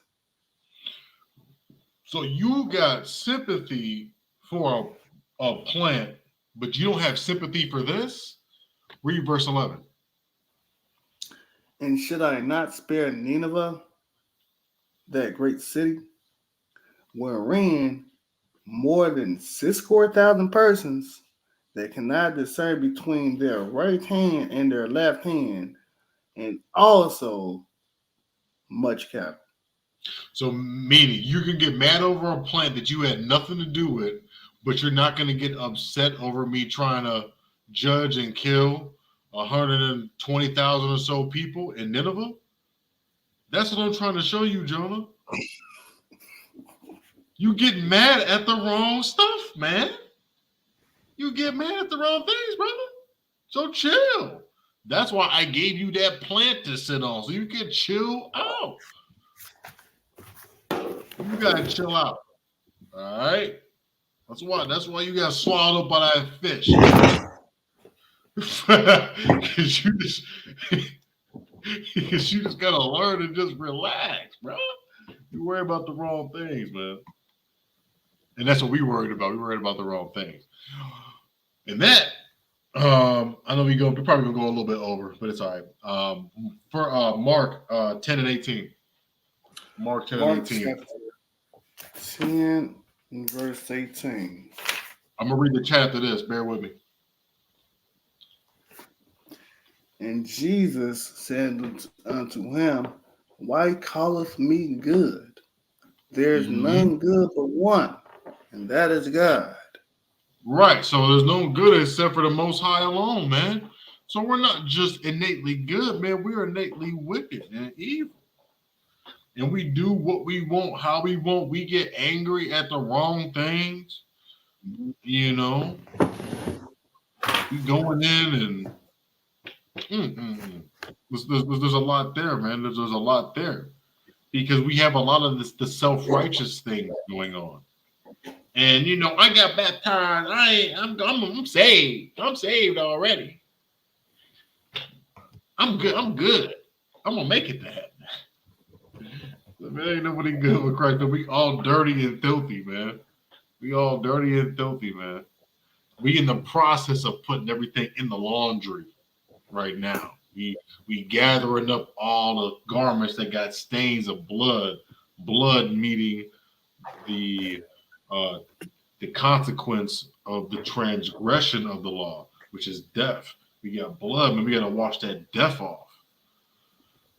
So you got sympathy for a plant, but you don't have sympathy for this? Read verse 11. And should I not spare Nineveh, that great city, wherein more than 6,000 persons that cannot discern between their right hand and their left hand, and also much cattle. So meaning you can get mad over a plant that you had nothing to do with, but you're not going to get upset over me trying to judge and kill 120,000 or so people in Nineveh? That's what I'm trying to show you, Jonah. You get mad at the wrong stuff, man. You get mad at the wrong things, brother. So chill. That's why I gave you that plant to sit on, so you can chill out. You gotta chill out. All right. That's why you got swallowed up by that fish. Because you just gotta learn to just relax, bro. You worry about the wrong things, man. And that's what we worried about. We worried about the wrong things. And that, I know we're probably gonna go a little bit over, but it's all right. For Mark 10 and 18. Mark 10 and 18. 10 and verse 18. I'm gonna read the chat after this. Bear with me. And Jesus said unto him, Why calleth me good? There is none good but one, and that is God. Right. So there's no good except for the Most High alone, man. So we're not just innately good, man. We're innately wicked and evil. And we do what we want, how we want. We get angry at the wrong things. You know, we going in and there's a lot there, man. There's a lot there because we have a lot of the self-righteous thing going on. And you know, I got baptized. I'm saved. I'm saved already. I'm good. I'm good. I'm gonna make it to heaven. There ain't nobody good with Christ, but we all dirty and filthy, man. We all dirty and filthy, man. We in the process of putting everything in the laundry right now. We gathering up all the garments that got stains of blood. Blood meaning the consequence of the transgression of the law, which is death. We got blood, and we got to wash that death off.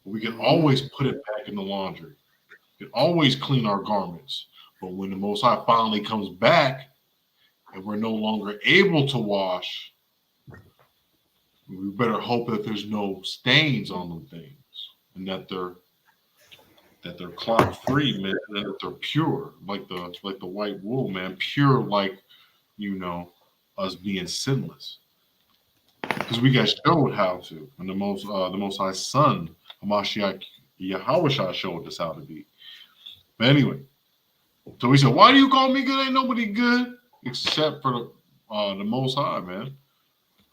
We can always put it back in the laundry. We can always clean our garments. But when the Most High finally comes back and we're no longer able to wash, we better hope that there's no stains on them things and that they're clot free, man, and that they're pure, like the white wool, man, pure like, you know, us being sinless. Because we got showed how to, and the Most High Son, Hamashiach Yahweh showed us how to be. But anyway, so we said, why do you call me good? Ain't nobody good except for the Most High, man,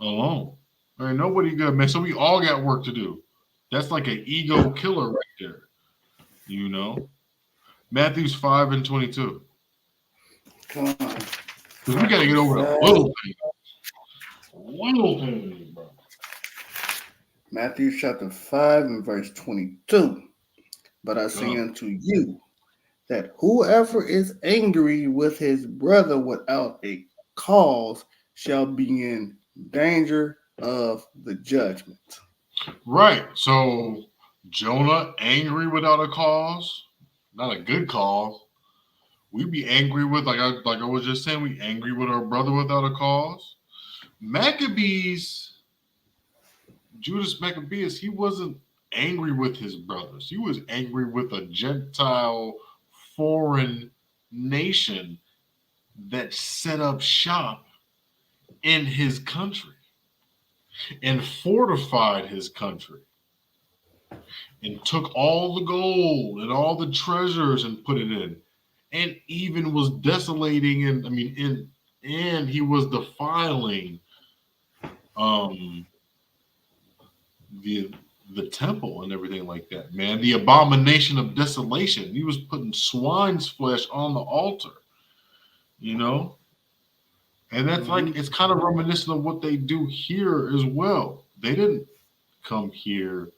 alone. There ain't nobody good, man. So we all got work to do. That's like an ego killer right there. You know, Matthew 5 and 22. Come on. Because we got to get over the little things. Little things, bro. Matthew chapter 5 and verse 22. But I say unto you that whoever is angry with his brother without a cause shall be in danger of the judgment. Right. So Jonah angry without a cause, not a good cause. We be angry with, like I was just saying, we angry with our brother without a cause. Judas Maccabeus, he wasn't angry with his brothers. He was angry with a Gentile foreign nation that set up shop in his country and fortified his country and took all the gold and all the treasures and put it in, and even was desolating and he was defiling the temple and everything like that, man. The abomination of desolation. He was putting swine's flesh on the altar, you know? And that's like, it's kind of reminiscent of what they do here as well. They didn't come here.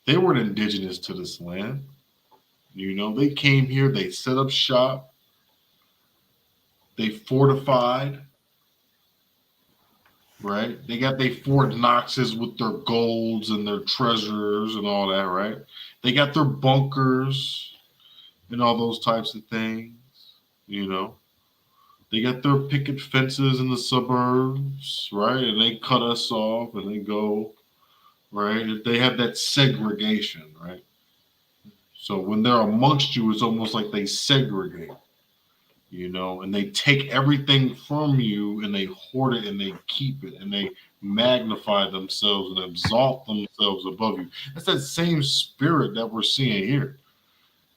They weren't indigenous to this land. You know, they came here, they set up shop, they fortified, right? They got their Fort Knoxes with their golds and their treasures and all that, right? They got their bunkers and all those types of things, you know. They got their picket fences in the suburbs, right? And they cut us off and they go, right? They have that segregation, right? So when they're amongst you, it's almost like they segregate, you know, and they take everything from you and they hoard it and they keep it and they magnify themselves and exalt themselves above you. That's that same spirit that we're seeing here,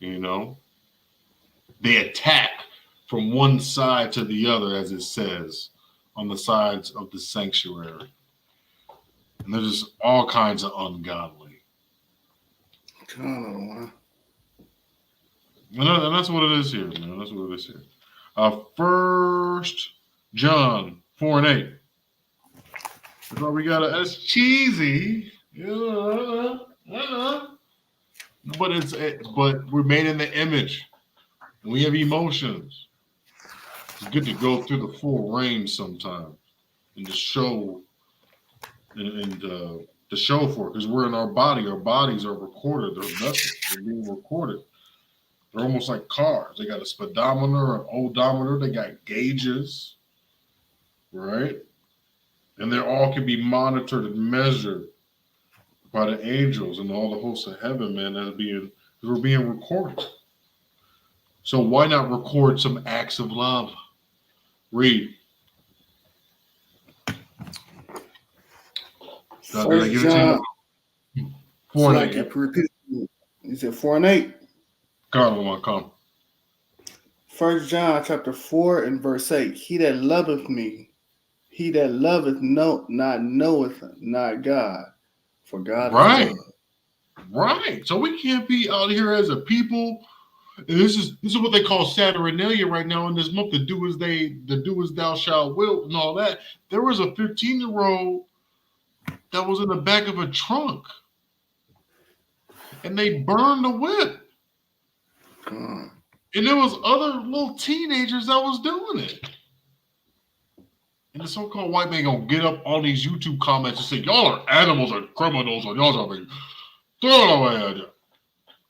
you know. They attack from one side to the other, as it says, on the sides of the sanctuary. And there's just all kinds of ungodly. And that's what it is here, man. That's what it is here. 1 John 4:8. That's why we got it. That's cheesy. Yeah, but we're made in the image. And we have emotions. It's good to go through the full range sometimes and to show and to show for it, because we're in our body. Our bodies are recorded. They're vessels. They're being recorded. They're almost like cars. They got a speedometer, an odometer. They got gauges, right? And they all can be monitored and measured by the angels and all the hosts of heaven, man. We're being recorded. So why not record some acts of love? Read. Did I give it to you? 4:8. You said 4:8. Come. 1 John chapter 4 and verse 8. He that loveth me, he that loveth knoweth not God, for God is love. Right. So we can't be out here as a people. And this is what they call Saturnalia right now in this month. The do as thou shalt wilt and all that. There was a 15-year-old that was in the back of a trunk, and they burned the whip. And there was other little teenagers that was doing it. And the so-called white man gonna get up on these YouTube comments and say, y'all are animals and criminals and y'all are being thrown away at you.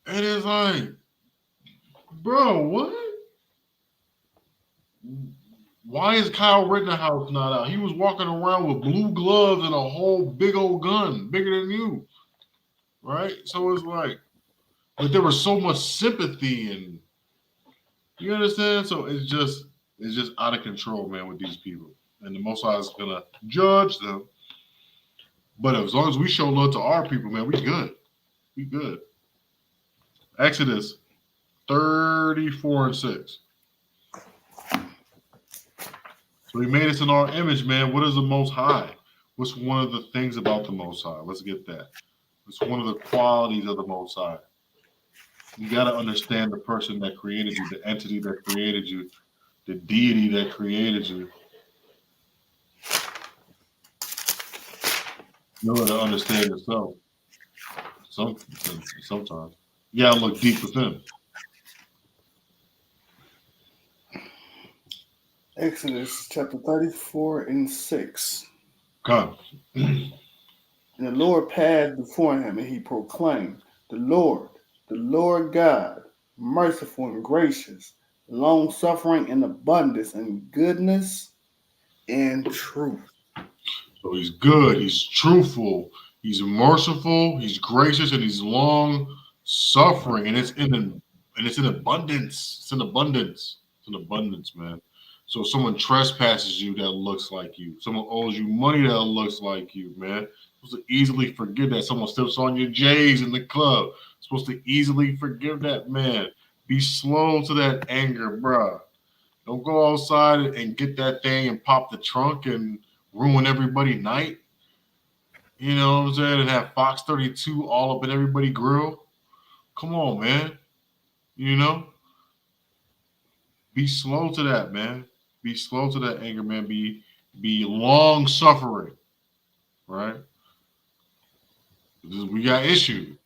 And it's like, bro, what? Why is Kyle Rittenhouse not out? He was walking around with blue gloves and a whole big old gun, bigger than you. Right? So it's like, but there was so much sympathy and you understand? So it's just out of control, man, with these people. And the Most High is gonna judge them. But as long as we show love to our people, man, we good. We good. Exodus 34:6. So he made us in our image, man. What is the Most High? What's one of the things about the Most High? Let's get that. It's one of the qualities of the Most High. You got to understand the person that created you, the entity that created you, the deity that created you. You know how to understand yourself. Sometimes. You got to look deep within. Exodus chapter 34:6. Come. And the Lord passed before him, and he proclaimed, the Lord God, merciful and gracious, long-suffering and abundance and goodness and truth. So he's good, he's truthful, he's merciful, he's gracious, and he's long-suffering, and it's in abundance. It's in abundance. It's in abundance, man. So if someone trespasses you that looks like you, someone owes you money that looks like you, man. You're supposed to easily forgive that. Someone steps on your J's in the club. You're supposed to easily forgive that, man. Be slow to that anger, bruh. Don't go outside and get that thing and pop the trunk and ruin everybody's night. You know what I'm saying? And have Fox 32 all up in everybody's grill. Come on, man. You know? Be slow to that, man. Be slow to that anger, man. Be long suffering, right? We got issues,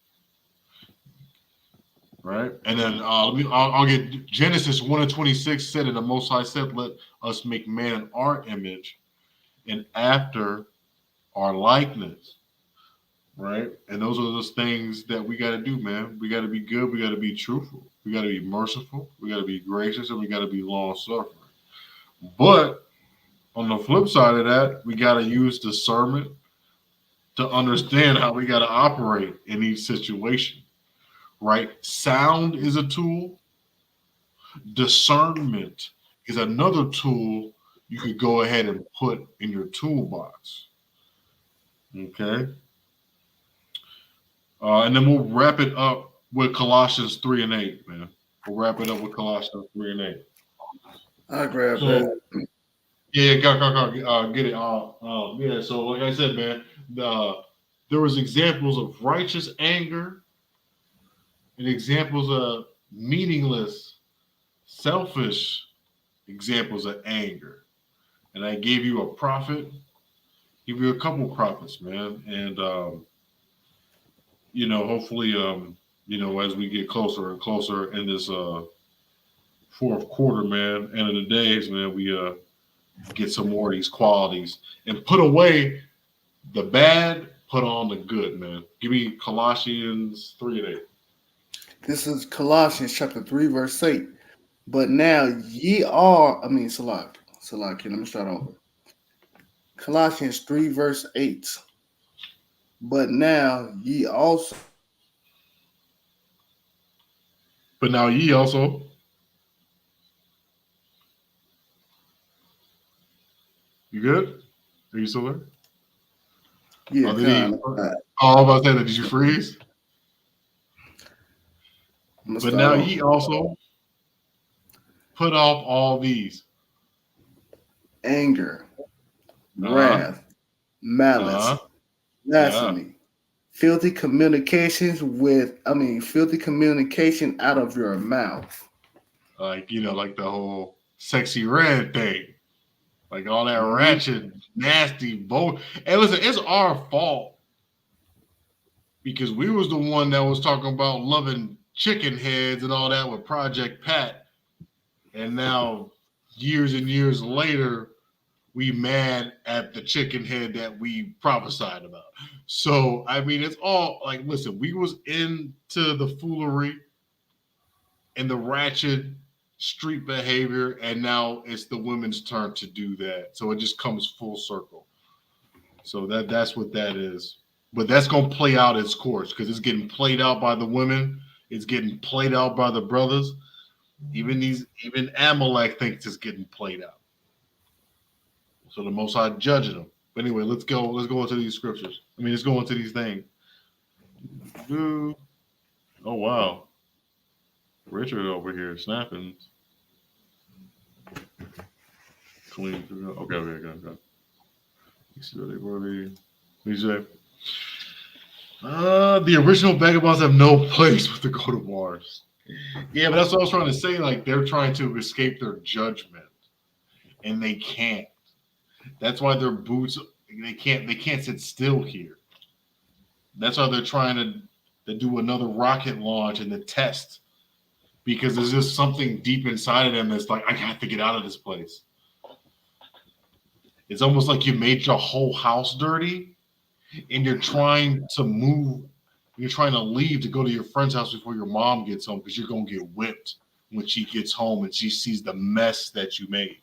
right? And then I'll get Genesis 1:26 said it. The Most High said, "Let us make man in our image, and after our likeness." Right? And those are those things that we got to do, man. We got to be good. We got to be truthful. We got to be merciful. We got to be gracious, and we got to be long suffering. But on the flip side of that, we got to use discernment to understand how we got to operate in each situation. Right? Sound is a tool. Discernment is another tool you could go ahead and put in your toolbox. Okay. And then we'll wrap it up with Colossians 3 and 8, man. We'll wrap it up with Colossians 3 and 8. I grab So, that. yeah, get it. Yeah, so like I said, man, there was examples of righteous anger and examples of meaningless, selfish examples of anger. And I gave you a prophet, give you a couple prophets, man. And, you know, hopefully, you know, as we get closer and closer in this fourth quarter, man, end of the days, man, we get some more of these qualities and put away the bad, put on the good, man. Give me Colossians 3 and 8. This is Colossians chapter 3, verse 8. But now ye are, Salak, let me start over. Colossians 3, verse 8. But now ye also. But now ye also. You good? Are you still there? Yeah, I'm about to say that. Did you freeze? But now ye also put off all these: anger, wrath, malice, blasphemy, filthy communication out of your mouth. Like, you know, like the whole sexy red thing. Like all that ratchet, nasty bull. And listen, it's our fault because we was the one that was talking about loving chicken heads and all that with Project Pat. And now, years and years later, we mad at the chicken head that we prophesied about. So, I mean, it's all like, listen, we was into the foolery and the ratchet street behavior, and now it's the women's turn to do that. So it just comes full circle. So that's what that is. But that's going to play out its course because it's getting played out by the women. It's getting played out by the brothers. Even Amalek thinks it's getting played out. So the Most High judging them. But anyway, let's go into these scriptures. Let's go into these things. Oh, wow. Richard over here snapping. Clean. Okay. You see what they say? The original vagabonds have no place with the go to bars. Yeah, but that's what I was trying to say. Like, they're trying to escape their judgment, and they can't. That's why their boots, they can't sit still here. That's why they're trying to do another rocket launch and the test, because there's just something deep inside of them that's like, I have to get out of this place. It's almost like you made your whole house dirty and you're trying to move. You're trying to leave to go to your friend's house before your mom gets home because you're going to get whipped when she gets home and she sees the mess that you made.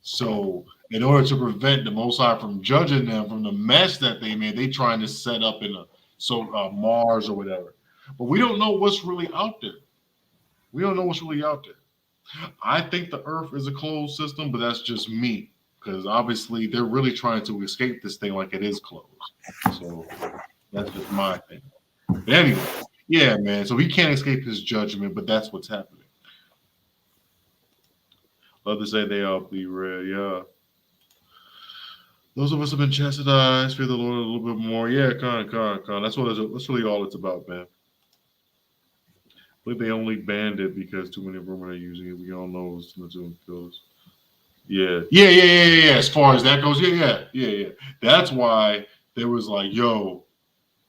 So in order to prevent the Most High from judging them from the mess that they made, they trying to set up in Mars or whatever. But we don't know what's really out there. I think the Earth is a closed system, but that's just me. Because obviously they're really trying to escape this thing like it is closed. So that's just my thing. But anyway, yeah, man. So he can't escape his judgment, but that's what's happening. Love to say they all be red, yeah. Those of us have been chastised, fear the Lord a little bit more. Yeah, con. That's really all it's about, man. I believe they only banned it because too many women are using it. We all know it's too much kills. Yeah. As far as that goes, yeah. That's why there was like, yo,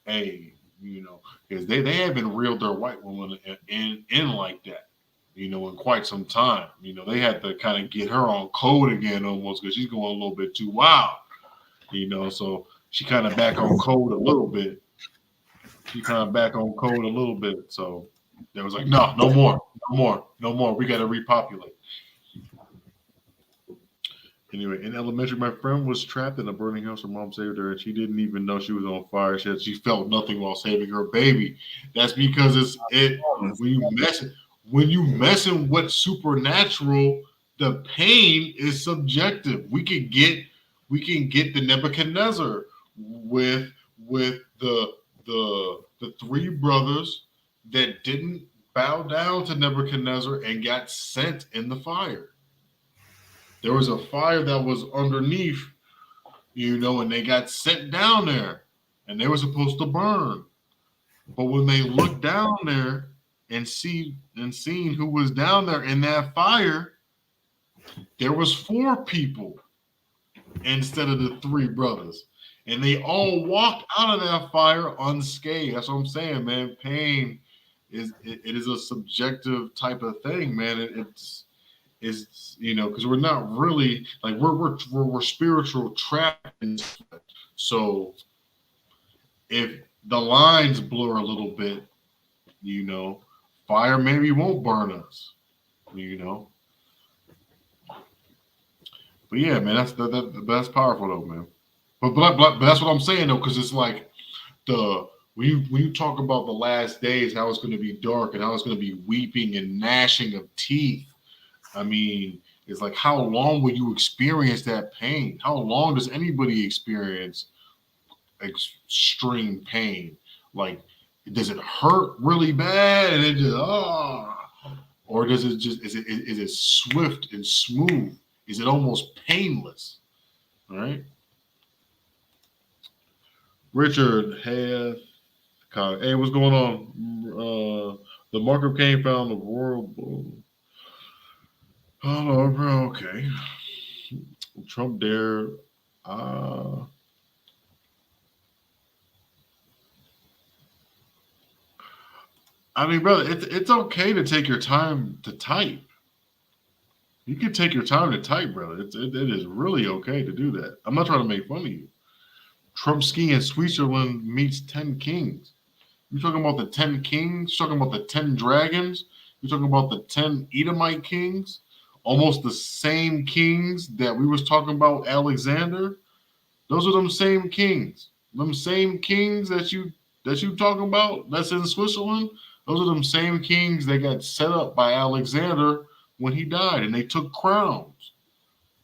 hey, because they haven't reeled their white woman in like that, in quite some time. They had to kind of get her on code again almost because she's going a little bit too wild, so she kind of back on code a little bit. So they was like, no more. We got to repopulate. Anyway, in elementary, my friend was trapped in a burning house. Her mom saved her, and she didn't even know she was on fire. She felt nothing while saving her baby. That's because when you messing with supernatural, the pain is subjective. We can get the Nebuchadnezzar with the three brothers that didn't bow down to Nebuchadnezzar and got sent in the fire. There was a fire that was underneath, and they got sent down there, and they were supposed to burn. But when they looked down there and seen who was down there in that fire, there was 4 people instead of the 3 brothers, and they all walked out of that fire unscathed. That's what I'm saying, man. Pain is a subjective type of thing, man. It's because we're not really like we're spiritual trapped. So if the lines blur a little bit, fire maybe won't burn us, But yeah, man, that's powerful though, man. But that's what I'm saying though, because it's like when you talk about the last days, how it's going to be dark and how it's going to be weeping and gnashing of teeth. I mean, it's like, how long will you experience that pain? How long does anybody experience extreme pain? Like, does it hurt really bad and it just or does it just is it swift and smooth? Is it almost painless? All right. Richard, hey, what's going on? The marker came found the world. Oh, bro, okay. Trump dare. I mean, brother, it's okay to take your time to type. You can take your time to type, brother. It is really okay to do that. I'm not trying to make fun of you. Trump skiing in Switzerland meets 10 kings. You're talking about the 10 kings? You're talking about the 10 dragons? You're talking about the 10 Edomite kings? Almost the same kings that we was talking about, Alexander. Those are them same kings. Them same kings that you talking about that's in Switzerland. Those are them same kings that got set up by Alexander when he died, and they took crowns.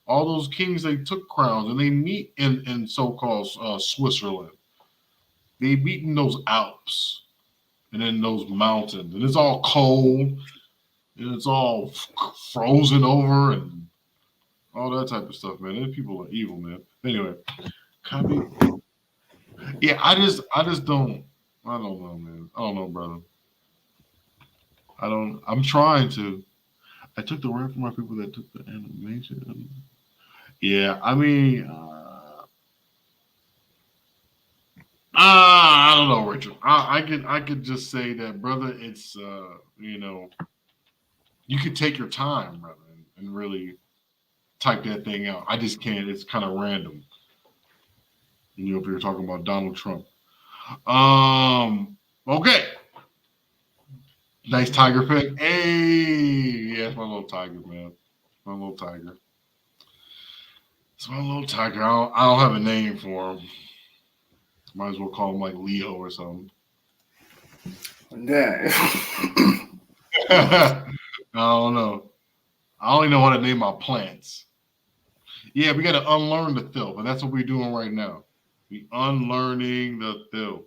All those kings, they took crowns, and they meet in so-called Switzerland. They meet in those Alps and in those mountains, and it's all cold, and it's all frozen over, and all that type of stuff, man. These people are evil, man. Anyway, copy. Yeah, I just don't. I don't know, man. I don't know, brother. I'm trying to. I took the word from my people that took the animation. Yeah, I mean, I don't know, Richard. I could just say that, brother. It's you could take your time, brother, and really type that thing out. I just can't. It's kind of random. If you're talking about Donald Trump. Okay. Nice tiger pic. Hey, yeah, it's my little tiger, man. My little tiger. It's my little tiger. I don't have a name for him. Might as well call him like Leo or something. Yeah. I don't know. I only know how to name my plants. Yeah, we got to unlearn the filth, and that's what we're doing right now. We unlearning the filth.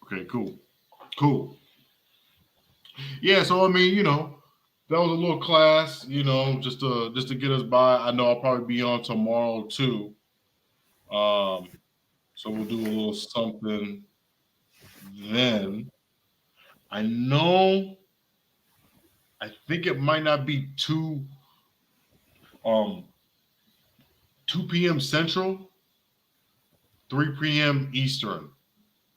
Okay, cool. Yeah, so I mean, that was a little class, you know, just to get us by. I know I'll probably be on tomorrow too. So we'll do a little something then. I know. I think it might not be 2 p.m. Central, 3 p.m. Eastern.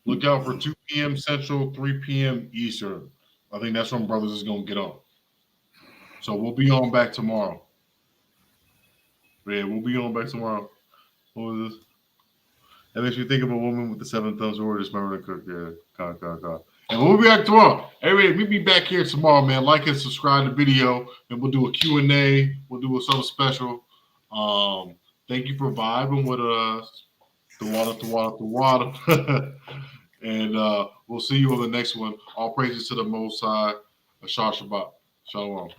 Look out for 2 p.m. Central, 3 p.m. Eastern. I think that's when Brothers is gonna get on. So we'll be on back tomorrow. Yeah, we'll be on back tomorrow. What was this? That makes me think of a woman with the 7 thumbs or just remember to cook. Yeah, And we'll be back tomorrow. Everybody, we'll be back here tomorrow, man. Like and subscribe to the video, and we'll do a Q&A. We'll do something special. Thank you for vibing with us. The water. And we'll see you on the next one. All praises to the Most High. Shabbat. Shalawam.